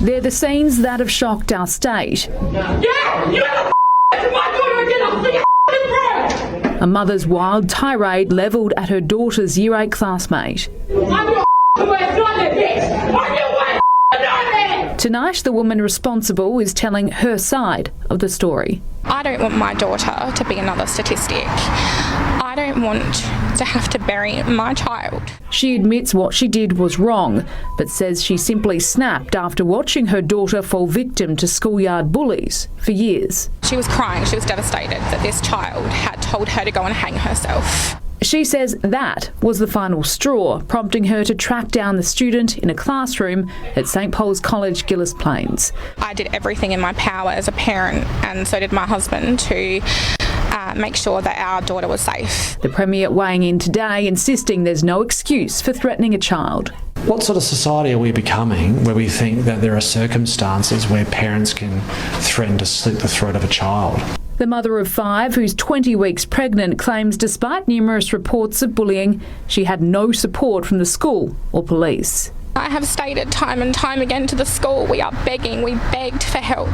They're the scenes that have shocked our state. Yeah, you ever my daughter again, I'll see A mother's wild tirade levelled at her daughter's Year 8 classmate. Tonight, the woman responsible is telling her side of the story. I don't want my daughter to be another statistic. I don't want to have to bury my child. She admits what she did was wrong, but says she simply snapped after watching her daughter fall victim to schoolyard bullies for years. She was crying. She was devastated that this child had told her to go and hang herself. She says that was the final straw, prompting her to track down the student in a classroom at St Paul's College, Gillis Plains. I did everything in my power as a parent, and so did my husband, to make sure that our daughter was safe. The Premier weighing in today, insisting there's no excuse for threatening a child. What sort of society are we becoming where we think that there are circumstances where parents can threaten to slit the throat of a child? The mother of 5, who's 20 weeks pregnant, claims despite numerous reports of bullying, she had no support from the school or police. I have stated time and time again to the school, we are begging, we begged for help.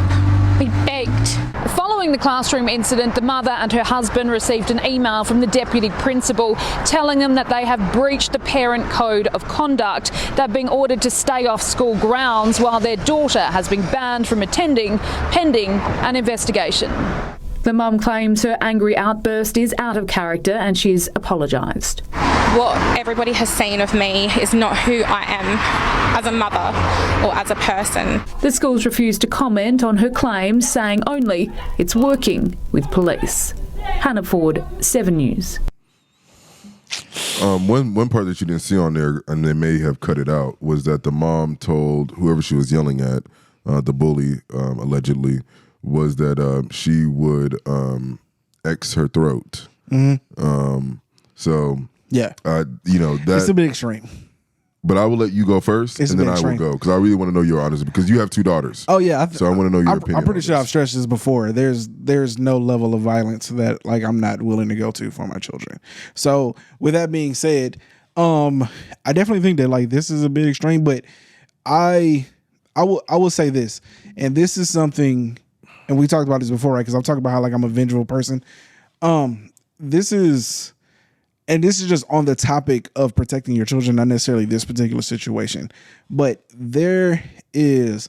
We begged. Following the classroom incident, the mother and her husband received an email from the deputy principal telling them that they have breached the parent code of conduct. They're being ordered to stay off school grounds while their daughter has been banned from attending, pending an investigation. The mum claims her angry outburst is out of character and she's apologised. What everybody has seen of me is not who I am as a mother or as a person. The schools refused to comment on her claims, saying only it's working with police. Hannah Ford, 7 News. One part that you didn't see on there, and they may have cut it out, was that the mom told whoever she was yelling at, the bully, allegedly, was that she would X her throat. So yeah, that's a bit extreme. But I will let you go first, and then I will go, because I really want to know your honest, because you have 2 daughters. Oh yeah, so I want to know your opinion. I'm pretty sure I've stressed this before. There's no level of violence that like I'm not willing to go to for my children. So with that being said, I definitely think that like this is a bit extreme, but I will say this, and this is something, and we talked about this before, right? Because I'm talking about how like I'm a vengeful person. This is just on the topic of protecting your children, not necessarily this particular situation, but there is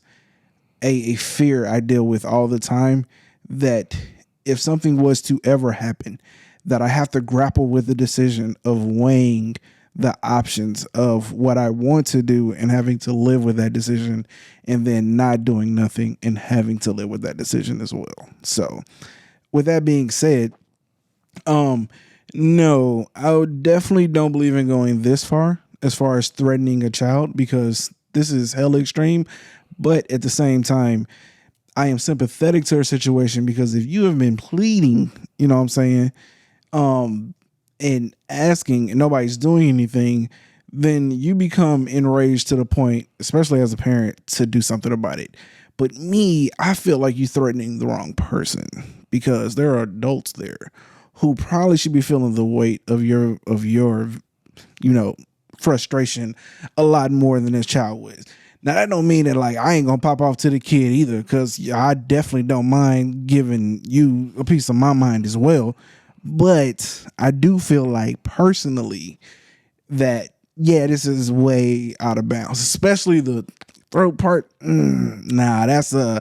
a fear I deal with all the time that if something was to ever happen, that I have to grapple with the decision of weighing the options of what I want to do and having to live with that decision, and then not doing nothing and having to live with that decision as well. So with that being said, no, I definitely don't believe in going this far as threatening a child, because this is hella extreme. But at the same time, I am sympathetic to her situation, because if you have been pleading, you know what I'm saying, and asking and nobody's doing anything, then you become enraged to the point, especially as a parent, to do something about it. But me, I feel like you're threatening the wrong person, because there are adults there who probably should be feeling the weight of your frustration a lot more than this child was. Now that don't mean that like I ain't gonna pop off to the kid either, because I definitely don't mind giving you a piece of my mind as well. But I do feel like personally that this is way out of bounds, especially the throat part. That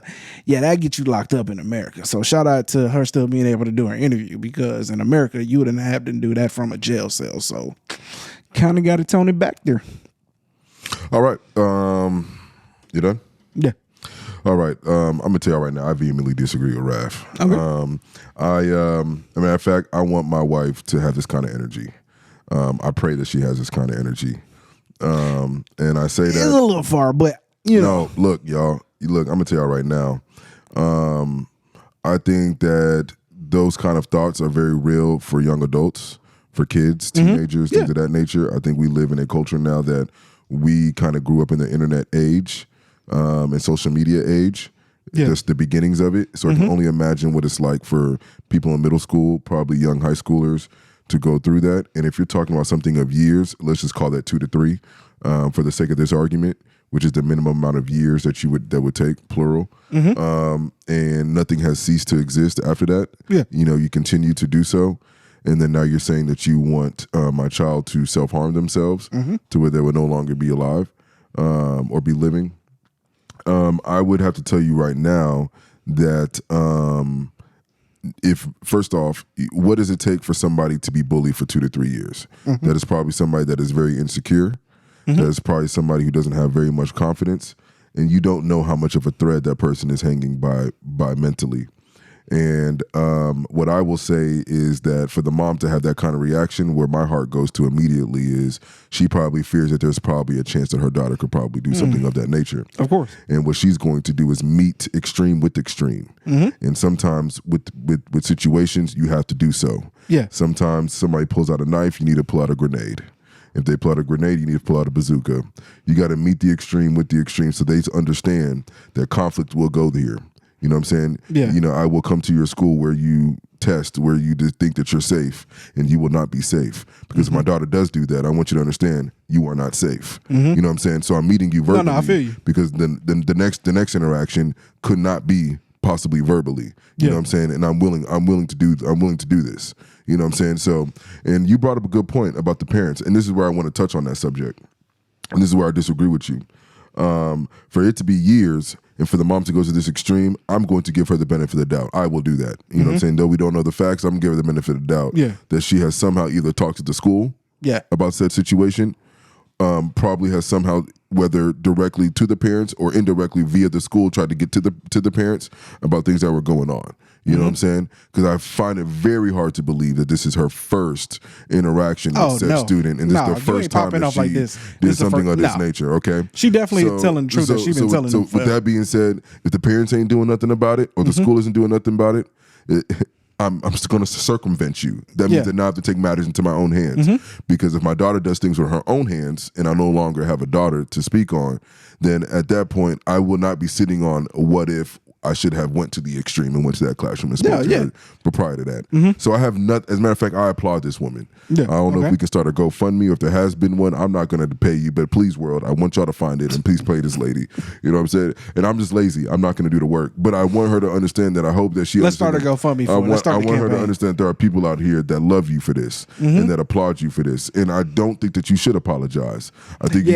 gets you locked up in America. So shout out to her still being able to do her interview, because in America you wouldn't have to do that from a jail cell. So kind of got to tone it back there. All right, you done? Yeah. All right, I'm gonna tell you right now, I vehemently disagree with Raph. Okay. As a matter of fact, I want my wife to have this kind of energy. I pray that she has this kind of energy. And I say that it's a little far, but no, look, y'all. Look, I'm gonna tell y'all right now. I think that those kind of thoughts are very real for young adults, for kids, teenagers, things of that nature. I think we live in a culture now that we kind of grew up in the internet age, and social media age. Just the beginnings of it. So I can only imagine what it's like for people in middle school, probably young high schoolers, to go through that. And if you're talking about something of years, let's just call that 2 to 3, for the sake of this argument, which is the minimum amount of years that would take, plural. And nothing has ceased to exist after that. Yeah. You continue to do so. And then now you're saying that you want my child to self-harm themselves to where they would no longer be alive or be living. I would have to tell you right now that if, first off, what does it take for somebody to be bullied for 2 to 3 years? That is probably somebody that is very insecure. That is probably somebody who doesn't have very much confidence, and you don't know how much of a thread that person is hanging by mentally. And what I will say is that for the mom to have that kind of reaction, where my heart goes to immediately is she probably fears that there's probably a chance that her daughter could probably do something of that nature. Of course. And what she's going to do is meet extreme with extreme. And sometimes with situations, you have to do so. Yeah. Sometimes somebody pulls out a knife, you need to pull out a grenade. If they pull out a grenade, you need to pull out a bazooka. You got to meet the extreme with the extreme so they understand that conflict will go there. You know what I'm saying? Yeah. I will come to your school where you test, where you just think that you're safe, and you will not be safe. Because if my daughter does do that, I want you to understand you are not safe. You know what I'm saying? So I'm meeting you verbally. No, I feel you. Because then the next interaction could not be possibly verbally. You know what I'm saying? And I'm willing to do this. You know what I'm saying? So, and you brought up a good point about the parents, and this is where I want to touch on that subject. And this is where I disagree with you. For it to be years and for the mom to go to this extreme, I'm going to give her the benefit of the doubt. I will do that. You know what I'm saying? Though we don't know the facts, I'm going to give her the benefit of the doubt that she has somehow either talked to the school about said situation, probably has somehow, whether directly to the parents or indirectly via the school, tried to get to the parents about things that were going on. You know what I'm saying? Because I find it very hard to believe that this is her first interaction with said student, and this is the first time that she did something of this nature. Okay, she definitely telling the truth that she's been telling them. So with that being said, if the parents ain't doing nothing about it, or the school isn't doing nothing about it, I'm just going to circumvent you. That means that now I have to take matters into my own hands. Because if my daughter does things with her own hands, and I no longer have a daughter to speak on, then at that point I will not be sitting on what if I should have went to the extreme and went to that classroom and spoke to her prior to that. So I have not, as a matter of fact, I applaud this woman. I don't know if we can start a GoFundMe or if there has been one. I'm not going to pay you, but please, world, I want y'all to find it and please pay this lady. You know what I'm saying? And I'm just lazy. I'm not going to do the work, but I want her to understand that I hope that she. Let's start a GoFundMe for it. I want her to understand that there are people out here that love you for this and that applaud you for this. And I don't think that you should apologize. I think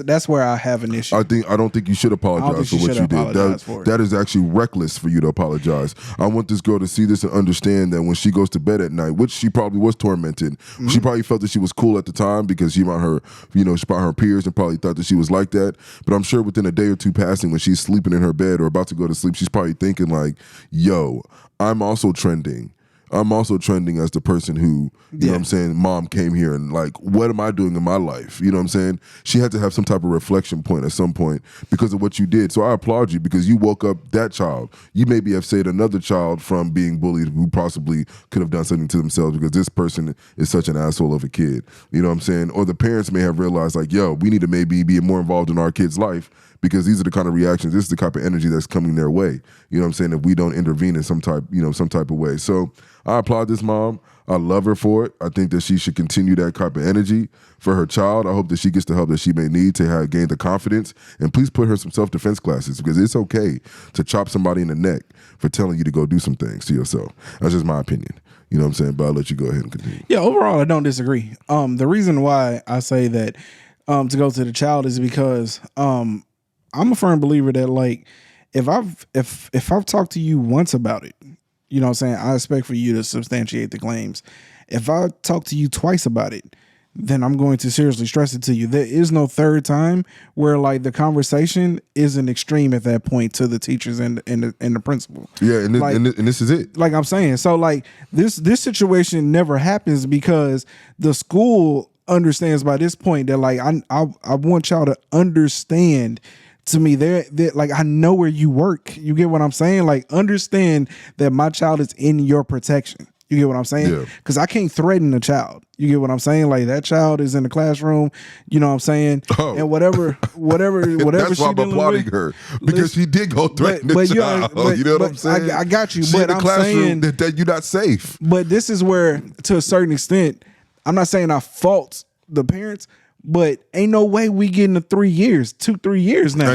that's where I have an issue. I don't think you should apologize for what you did. That is actually reckless for you to apologize. I want this girl to see this and understand that when she goes to bed at night, which she probably was tormented, she probably felt that she was cool at the time because she about her, she about her peers and probably thought that she was like that. But I'm sure within a day or two passing, when she's sleeping in her bed or about to go to sleep, she's probably thinking like, yo, I'm also trending. I'm also trending as the person who, you know what I'm saying, mom came here and like, what am I doing in my life? You know what I'm saying? She had to have some type of reflection point at some point because of what you did. So I applaud you because you woke up that child. You maybe have saved another child from being bullied who possibly could have done something to themselves because this person is such an asshole of a kid. You know what I'm saying? Or the parents may have realized like, yo, we need to maybe be more involved in our kid's life because these are the kind of reactions, this is the type of energy that's coming their way. You know what I'm saying? If we don't intervene in some type of way. So I applaud this mom. I love her for it. I think that she should continue that type of energy for her child. I hope that she gets the help that she may need to gain the confidence. And please put her some self-defense classes because it's okay to chop somebody in the neck for telling you to go do some things to yourself. That's just my opinion. You know what I'm saying? But I'll let you go ahead and continue. Yeah, overall, I don't disagree. The reason why I say that to go to the child is because I'm a firm believer that like if I've talked to you once about it, you know what I'm saying, I expect for you to substantiate the claims. If I talk to you twice about it, then I'm going to seriously stress it to you. There is no third time where like the conversation isn't extreme at that point to the teachers and the principal. Yeah, and this is it. Like I'm saying, so like this situation never happens because the school understands by this point that like I want y'all to understand. To me, they're like, I know where you work. You get what I'm saying? Like, understand that my child is in your protection. You get what I'm saying? Because I can't threaten a child. You get what I'm saying? Like, that child is in the classroom. You know what I'm saying? And whatever that's why I'm applauding her because she did go threaten the child. You know what I'm saying? I got you. She's in the classroom that you're not safe. But this is where, to a certain extent, I'm not saying I fault the parents. But ain't no way we getting to 3 years, 2-3 years now.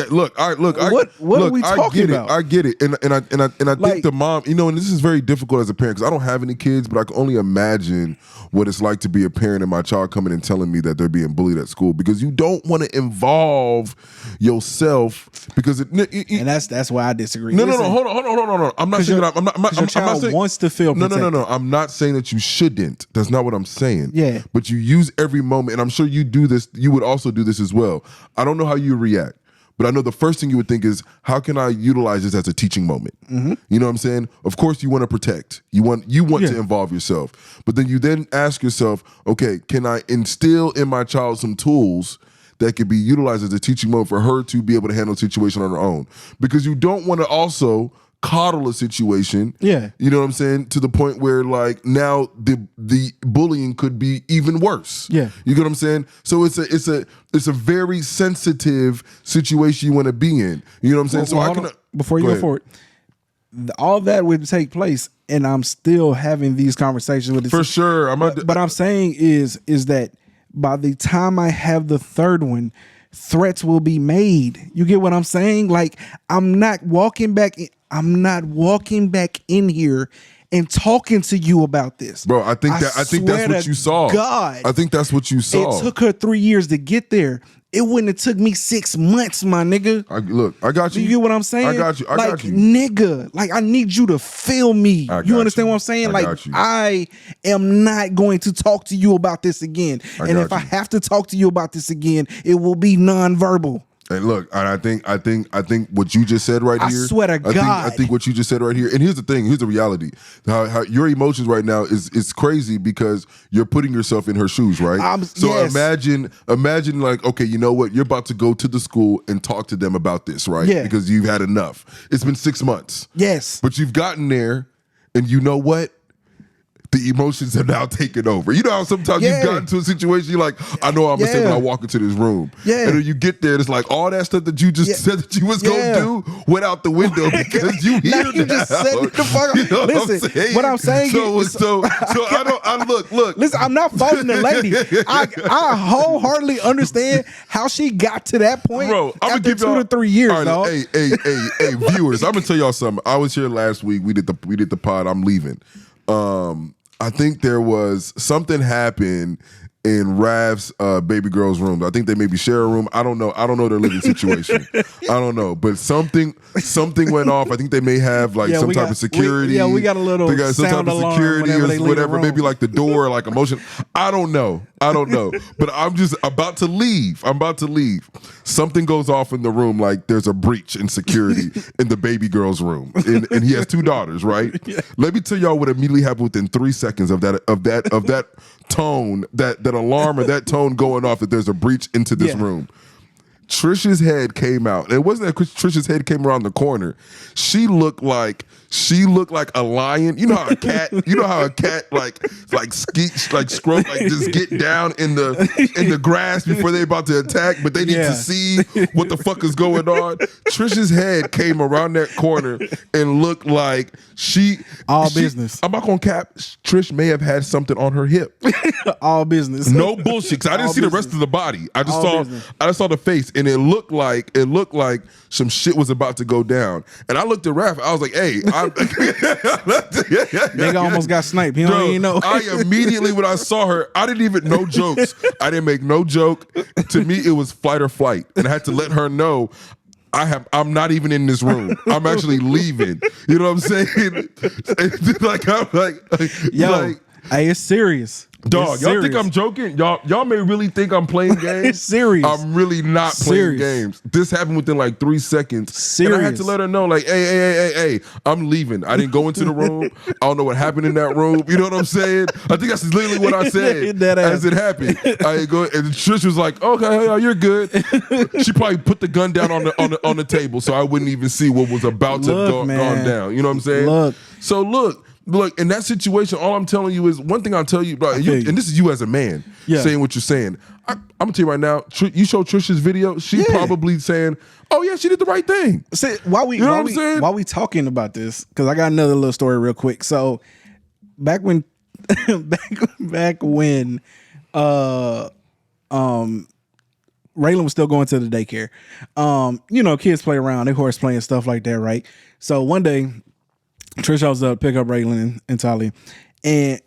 Look. What are we talking about? I get it, and I think the mom, and this is very difficult as a parent because I don't have any kids, but I can only imagine what it's like to be a parent and my child coming and telling me that they're being bullied at school because you don't want to involve yourself because and that's why I disagree. No, hold on. I'm not saying I'm not. Your child wants to feel protected. No. I'm not saying that you shouldn't. That's not what I'm saying. Yeah, but you use every moment, and I'm sure you do this. You would also do this as well. I don't know how you react. But I know the first thing you would think is, how can I utilize this as a teaching moment? You know what I'm saying? Of course, you want to protect. You want to involve yourself. But then you ask yourself, okay, can I instill in my child some tools that could be utilized as a teaching moment for her to be able to handle the situation on her own? Because you don't want to also coddle a situation. Yeah. You know what I'm saying? To the point where like now the bullying could be even worse. Yeah. You get what I'm saying? So it's a very sensitive situation you want to be in. You know what I'm saying? Before you go forward, all that would take place and I'm still having these conversations with this. For sure. But I'm saying is that by the time I have the third one, threats will be made. You get what I'm saying? Like I'm not walking back in here and talking to you about this. Bro, I think that's what you saw. God. I think that's what you saw. It took her 3 years to get there. It wouldn't have took me 6 months, my nigga. I got you. You get what I'm saying? I got you. Nigga, like I need you to feel me. You understand what I'm saying? I am not going to talk to you about this again. And if I have to talk to you about this again, it will be nonverbal. And look, and I think what you just said right here. I swear to God. I think what you just said right here. And here's the thing. Here's the reality. How your emotions right now is crazy because you're putting yourself in her shoes, right? So yes. imagine like, okay, you know what? You're about to go to the school and talk to them about this, right? Yeah. Because you've had enough. It's been 6 months. Yes. But you've gotten there, and you know what? The emotions have now taken over. You know how sometimes you've gotten to a situation, you're like, I know I'm going to say when I walk into this room. Yeah. And then you get there, it's like all that stuff that you just said that you was going to do went out the window because you here now. You just said it the fuck. You know Listen, what I'm saying is... So look. Listen, I'm not faulting the lady. I wholeheartedly understand how she got to that point. Bro, I'm after gonna give 2 to 3 years, right, dog. Hey, viewers, I'm going to tell y'all something. I was here last week. We did the pod. I'm leaving. I think there was something happened in Rav's baby girl's room. I think they maybe share a room. I don't know their living situation. I don't know, but something went off. I think they may have like some type of security. We got a little they got some sound type of alarm security or whatever. Maybe like the door, like a motion. I don't know. But I'm just about to leave. Something goes off in the room, like there's a breach in security in the baby girl's room, and he has 2 daughters, right? Yeah. Let me tell y'all what immediately happened within 3 seconds of that tone, that alarm or that tone going off that there's a breach into this room. Trisha's head came out. It wasn't that Trisha's head came around the corner. She looked like a lion. You know how a cat like skeet, like scrub, like just get down in the grass before they about to attack, but they need to see what the fuck is going on. Trisha's head came around that corner and looked like business. I'm not gonna cap. Trish may have had something on her hip. All business. No bullshit. 'Cause I didn't see the rest of the body. I just saw the face, and it looked like some shit was about to go down. And I looked at Raph. I was like, "Hey, nigga almost got sniped. He don't even know." I immediately when I saw her, I didn't even know jokes. I didn't make no joke. To me, it was flight or flight, and I had to let her know. I'm not even in this room. I'm actually leaving. You know what I'm saying? Hey, it's serious. Dog, y'all think I'm joking? Y'all may really think I'm playing games. It's serious. I'm really not playing games. This happened within like 3 seconds. Serious. And I had to let her know, like, hey, I'm leaving. I didn't go into the room. I don't know what happened in that room. You know what I'm saying? I think that's literally what I said as it happened. I go, and Trish was like, okay, you're good. She probably put the gun down on the table so I wouldn't even see what was about to go down. You know what I'm saying? Look, in that situation, all I'm telling you is one thing I'll tell you, bro, and this is you as a man saying what you're saying. I'm gonna tell you right now, you show Trisha's video, she's probably saying, "Oh yeah, she did the right thing." See, while we talking about this, because I got another little story real quick. So back when Raylan was still going to the daycare. Kids play around, they horse playing stuff like that, right? So one day, Trisha was up to pick up Raylan and Tali, and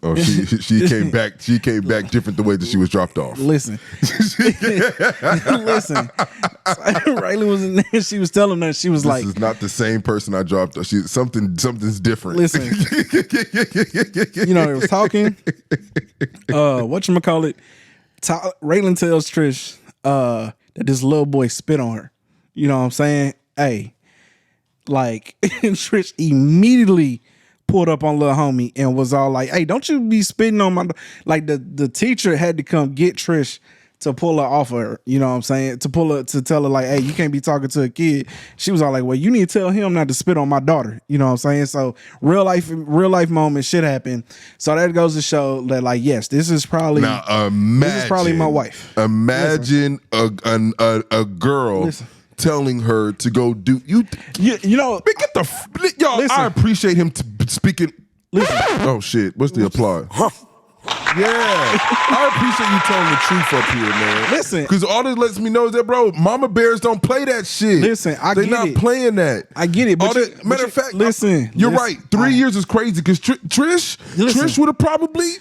she came back. She came back different the way that she was dropped off. Listen. Raylan was in there. She was telling her, she was like, "This is not the same person I dropped off. Something's different." Listen, they was talking. Whatchamacallit? Raylan tells Trish that this little boy spit on her. You know what I'm saying? Hey. Like, and Trish immediately pulled up on little homie and was all like, "Hey, don't you be spitting on my..." Like, the teacher had to come get Trish to pull her off of her. You know what I'm saying? To tell her like, "Hey, you can't be talking to a kid." She was all like, "Well, you need to tell him not to spit on my daughter." You know what I'm saying? So real life moment, shit happened. So that goes to show that, like, yes, this is probably my wife. Imagine a girl telling her to go do y'all. Listen. I appreciate him speaking. Listen. Oh shit! What's the applause? Yeah, I appreciate you telling the truth up here, man. Listen, because all this lets me know is that, bro, mama bears don't play that shit. Listen, they're not playing that. I get it. But matter of fact, listen, you're right. 3 years is crazy because Trish would have probably.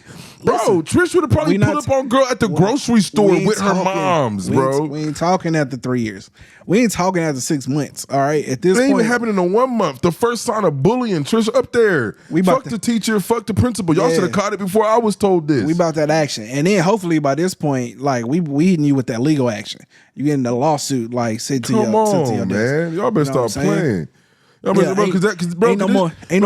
Bro, Trish would have probably pulled up on girl at the grocery store with her moms, bro. We ain't talking after 3 years. We ain't talking after 6 months. All right, at this it ain't point, even happening in 1 month. The first sign of bullying, Trish up there. Fuck the teacher, fuck the principal. Y'all should have caught it before I was told this. We about that action, and then hopefully by this point, like we hitting you with that legal action. You getting the lawsuit, like sit to your man. desk. Y'all better stop playing. Bro, ain't no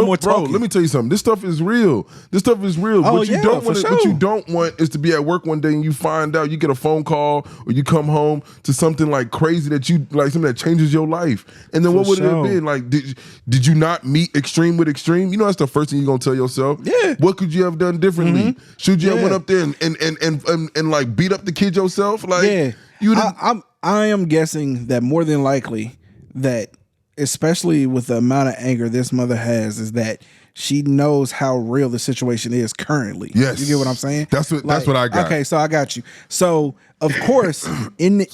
more talking. Let me tell you something. This stuff is real. What you don't want is to be at work one day and you find out, you get a phone call or you come home to something like crazy that you like, something that changes your life. And then what would it have been? Like, did you not meet extreme with extreme? You know that's the first thing you're gonna tell yourself. Yeah. What could you have done differently? Should you have went up there and like beat up the kid yourself? Like, I am guessing that more than likely that, especially with the amount of anger this mother has, is that she knows how real the situation is currently. Yes. You get what I'm saying? That's what I got. Okay, so I got you. So of course, in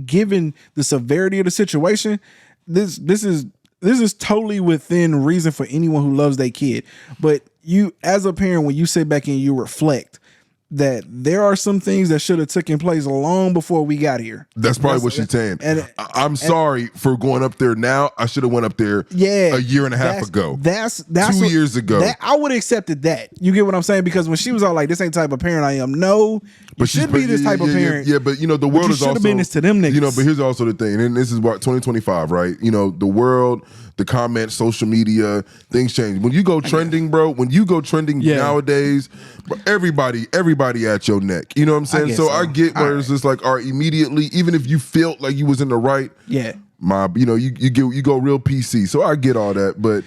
given the severity of the situation, this is totally within reason for anyone who loves their kid. But you, as a parent, when you sit back and you reflect that there are some things that should have taken place long before we got here. That's probably what she's saying. I'm sorry for going up there now. I should have went up there a year and a half ago. That's 2 years ago. I would have accepted that. You get what I'm saying? Because when she was all like, "This ain't the type of parent I am," no, you should be this type of parent. Yeah, but you know the world is also been this to them niggas. You know, but here's also the thing, and this is what 2025, right? You know, the world, the comments, social media, things change. When you go trending, bro, nowadays, bro, everybody at your neck. You know what I'm saying? So I get where it's just like, all right, immediately, even if you felt like you was in the right, you know, you go real PC. So I get all that, but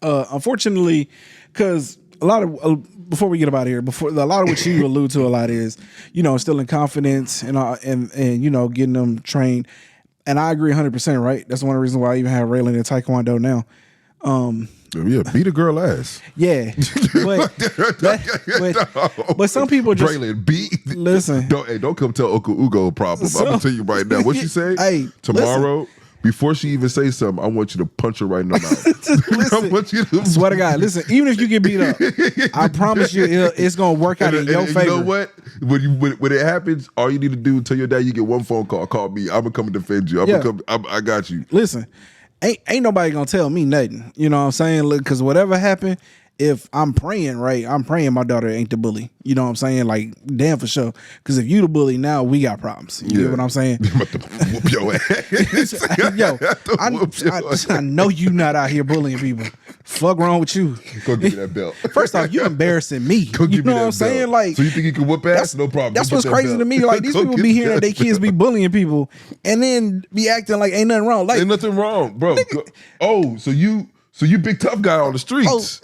unfortunately, because a lot of before we get about here, a lot of what you allude to a lot is, you know, instilling confidence and you know, getting them trained. And I agree 100%, right? That's one of the reasons why I even have Raylan in Taekwondo now. Beat a girl ass. Yeah. But some people just... Raylan, listen. Don't come tell Uncle Ugo a problem. I'm going to tell you right now. What she say? Hey, tomorrow... Listen. Before she even says something, I want you to punch her right in the mouth. I want you to swear to God, listen, even if you get beat up, I promise you it's going to work out in your favor. You know what? When it happens, all you need to do, tell your dad you get one phone call, call me. I'm going to come and defend you. I got you. Listen, ain't nobody going to tell me nothing. You know what I'm saying? Because whatever happened, if I'm praying, right, I'm praying my daughter ain't the bully. You know what I'm saying? Like, damn for sure. Because if you the bully now, we got problems. You get what I'm saying? I'm about to whoop your ass. I know you not out here bullying people. Fuck wrong with you. Go give me that belt. First off, you embarrassing me. Go give me that belt. Saying? Like, so you think you can whoop ass? No problem. That's what's crazy to me. Like, these people be hearing that their kids be bullying people and then be acting like ain't nothing wrong. Like, ain't nothing wrong, bro. So you big tough guy on the streets.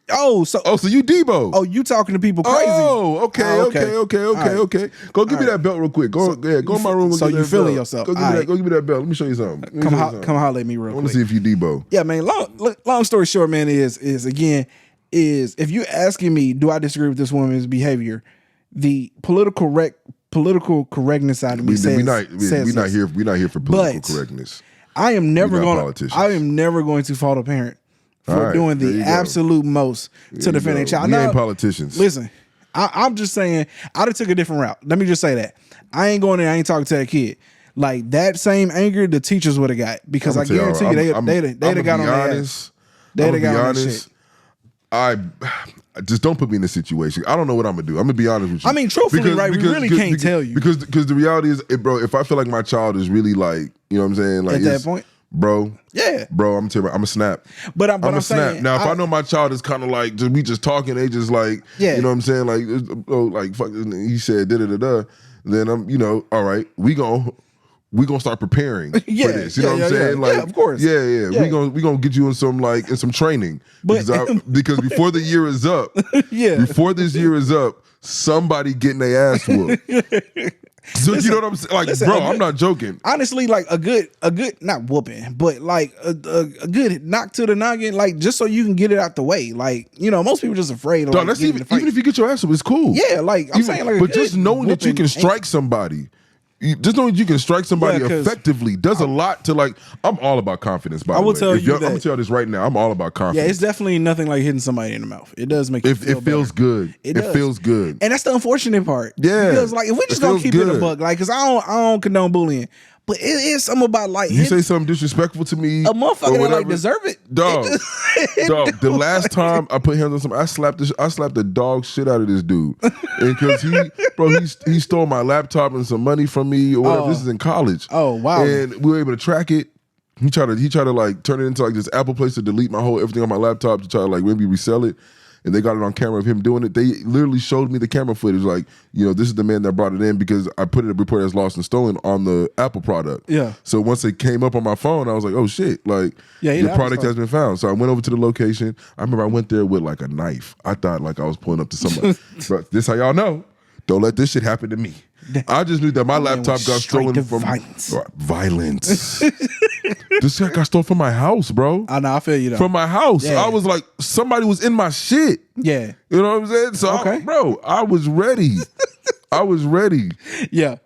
So you Debo. Oh, you talking to people crazy. Oh, okay. Go give me that belt real quick. Go in my room. So you feeling yourself. Go give me that belt. Let me show you something. Come holler at me real quick. I want to see if you Debo. Yeah, man. Long story short, man, is if you're asking me, do I disagree with this woman's behavior? The political correctness side of me says we're not here for political correctness. I am never going to fault a parent for doing the absolute most to defend their child. We ain't politicians. Listen, I'm just saying, I'd have took a different route. Let me just say that. I ain't going there, I ain't talking to that kid. Like, that same anger, the teachers would have got. Because I guarantee you, they'd have got on their ass. They'd have got on their shit. I just don't put me in this situation. I don't know what I'm gonna do. I'm gonna be honest with you. I mean, truthfully, we really can't tell you. Because the reality is, bro, if I feel like my child is really like, you know what I'm saying? Like, at that point? Bro, yeah, bro, I'm telling you, I'm a snap. But I'm a snap. saying, now, if I know my child is kind of like we just talking, they just like, you know what I'm saying, like fuck, he said da da da da. Then I'm, you know, all right, we gonna start preparing for this. You know what I'm saying? Like, of course, yeah. We gonna get you in some training because before the year is up, before this year is up, somebody getting their ass whooped. So listen, you know what I'm saying? Like, listen, bro, I'm not joking. Honestly, like a good not whooping, but like a good knock to the noggin, like just so you can get it out the way. Like, you know, most people just afraid of like, that's even if you get your ass whooped, it's cool. Yeah, like I'm saying, like, but just knowing that you can strike somebody just knowing you can strike somebody effectively does a lot to like. I'm all about confidence. By the way, I'm gonna tell you this right now. I'm all about confidence. Yeah, it's definitely nothing like hitting somebody in the mouth. It does make you feel it feels good. It feels good, and that's the unfortunate part. Yeah, because like if we just gonna keep it a buck, like, because I don't condone bullying. But it is something about like you say something disrespectful to me, a motherfucker that like deserve it, dog. Dog. The last time I put hands on something, I slapped the dog shit out of this dude, because he stole my laptop and some money from me or whatever. This is in college. Oh wow! And we were able to track it. He tried to like turn it into like this Apple place to delete my whole everything on my laptop to try to like maybe resell it. And they got it on camera of him doing it. They literally showed me the camera footage, like, this is the man that brought it in, because I put it a report as lost and stolen on the Apple product. Yeah. So once it came up on my phone, I was like, oh shit, like, your product has been found. So I went over to the location. I remember I went there with like a knife. I thought like I was pulling up to somebody. But this how y'all know. Don't let this shit happen to me. I just knew that my laptop got stolen from violence. This guy got stolen from my house, bro. I know, I feel you though. From my house. Yeah. I was like, somebody was in my shit. Yeah. You know what I'm saying? So I was ready. I was ready. Yeah.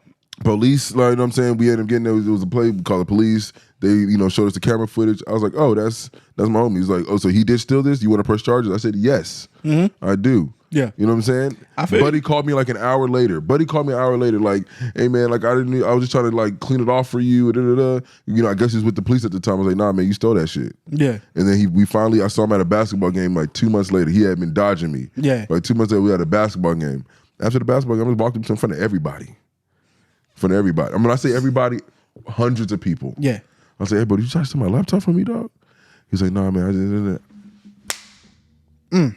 Police, like, you know what I'm saying? We ended up getting there. It was a play, we called the police. They, showed us the camera footage. I was like, oh, that's my homie. He's like, oh, so he did steal this? You want to press charges? I said, yes, I do. Yeah. You know what I'm saying? Buddy called me like an hour later. Like, hey man, like I was just trying to like clean it off for you. I guess he was with the police at the time. I was like, nah, man, you stole that shit. Yeah. And then I saw him at a basketball game like 2 months later. He had been dodging me. Yeah. Like 2 months later, we had a basketball game. After the basketball game, I just walked up to him in front of everybody. In front of everybody. I mean, I say everybody, hundreds of people. Yeah. I was like, hey, bro, did you try to steal my laptop from me, dog? He's like, nah, man, I didn't.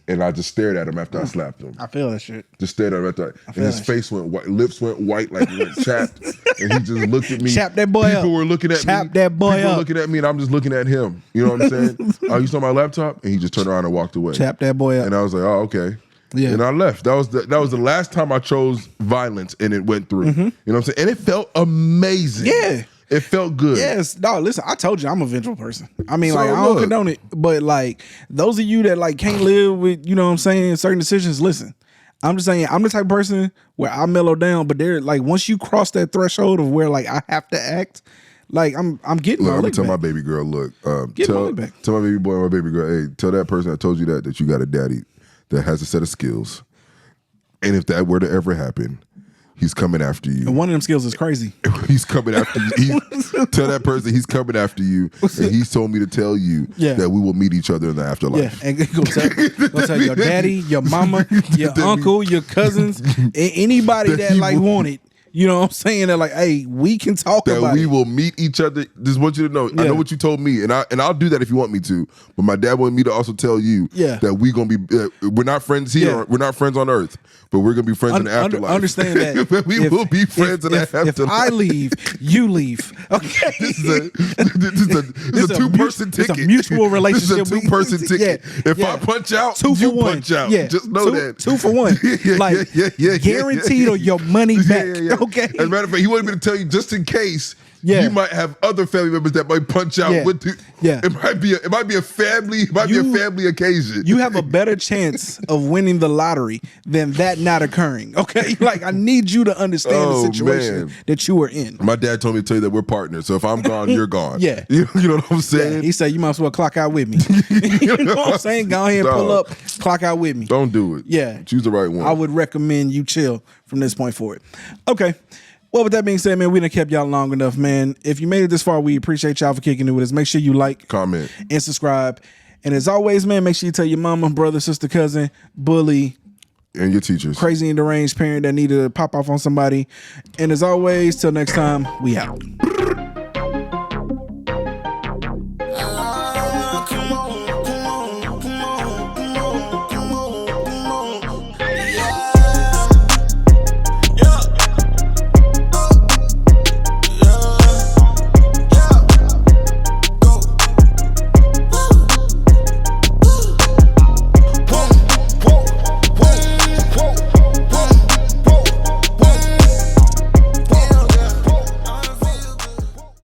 And I just stared at him after I slapped him. I feel that shit. Just stared at him after and his face went white, lips went white, like he went chapped. And he just looked at me. Chap that boy up. People were looking at me. Chap that boy People up. were looking at me, and I'm just looking at him. You know what I'm saying? Oh, you saw my laptop? And he just turned around and walked away. Chap that boy up. And I was like, oh, okay. Yeah. And I left. That was the last time I chose violence, and it went through. You know what I'm saying? And it felt amazing. Yeah. It felt good. Yes. No, listen, I told you I'm a vengeful person. I mean, like, I don't condone it, but like those of you that like can't live with, you know what I'm saying, certain decisions, listen. I'm just saying I'm the type of person where I mellow down, but there, like, once you cross that threshold of where like I have to act, like I'm getting look, my I'm lick tell back. my baby girl, look, Tell my baby boy and my baby girl, hey, tell that person that told you that you got a daddy that has a set of skills. And if that were to ever happen, he's coming after you. And one of them skills is crazy. He's coming after you. Tell that person he's coming after you. And he's told me to tell you that we will meet each other in the afterlife. Yeah, and go tell your daddy, your mama, your uncle, your cousins, anybody that like want it. You know what I'm saying? That like, hey, we can talk about it. That we will meet each other. Just want you to know. I know what you told me, and I'll do that if you want me to. But my dad wanted me to also tell you that we gonna be. We're not friends here. We're not friends on Earth, but we're gonna be friends in the afterlife. Understand that we will be friends in the afterlife. If I leave, you leave. Okay, this is a two-person ticket. It's a mutual relationship. This is a two-person ticket. If I punch out, you punch out. Yeah, just know that 2 for 1. Like guaranteed or your money back. Okay. As a matter of fact, he wanted me to tell you just in case you might have other family members that might punch out. It might be a family. It might be a family occasion. You have a better chance of winning the lottery than that not occurring. Okay, like I need you to understand the situation that you are in. My dad told me to tell you that we're partners. So if I'm gone, you're gone. Yeah, you know what I'm saying. Yeah. He said you might as well clock out with me. You know what I'm saying? Go ahead and pull up, clock out with me. Don't do it. Yeah, choose the right one. I would recommend you chill from this point forward. Okay. Well, with that being said, man, we done kept y'all long enough, man. If you made it this far, we appreciate y'all for kicking it with us. Make sure you like, comment, and subscribe. And as always, man, make sure you tell your mama, brother, sister, cousin, bully, and your teachers, crazy and deranged parent that need to pop off on somebody. And as always, till next time, we out.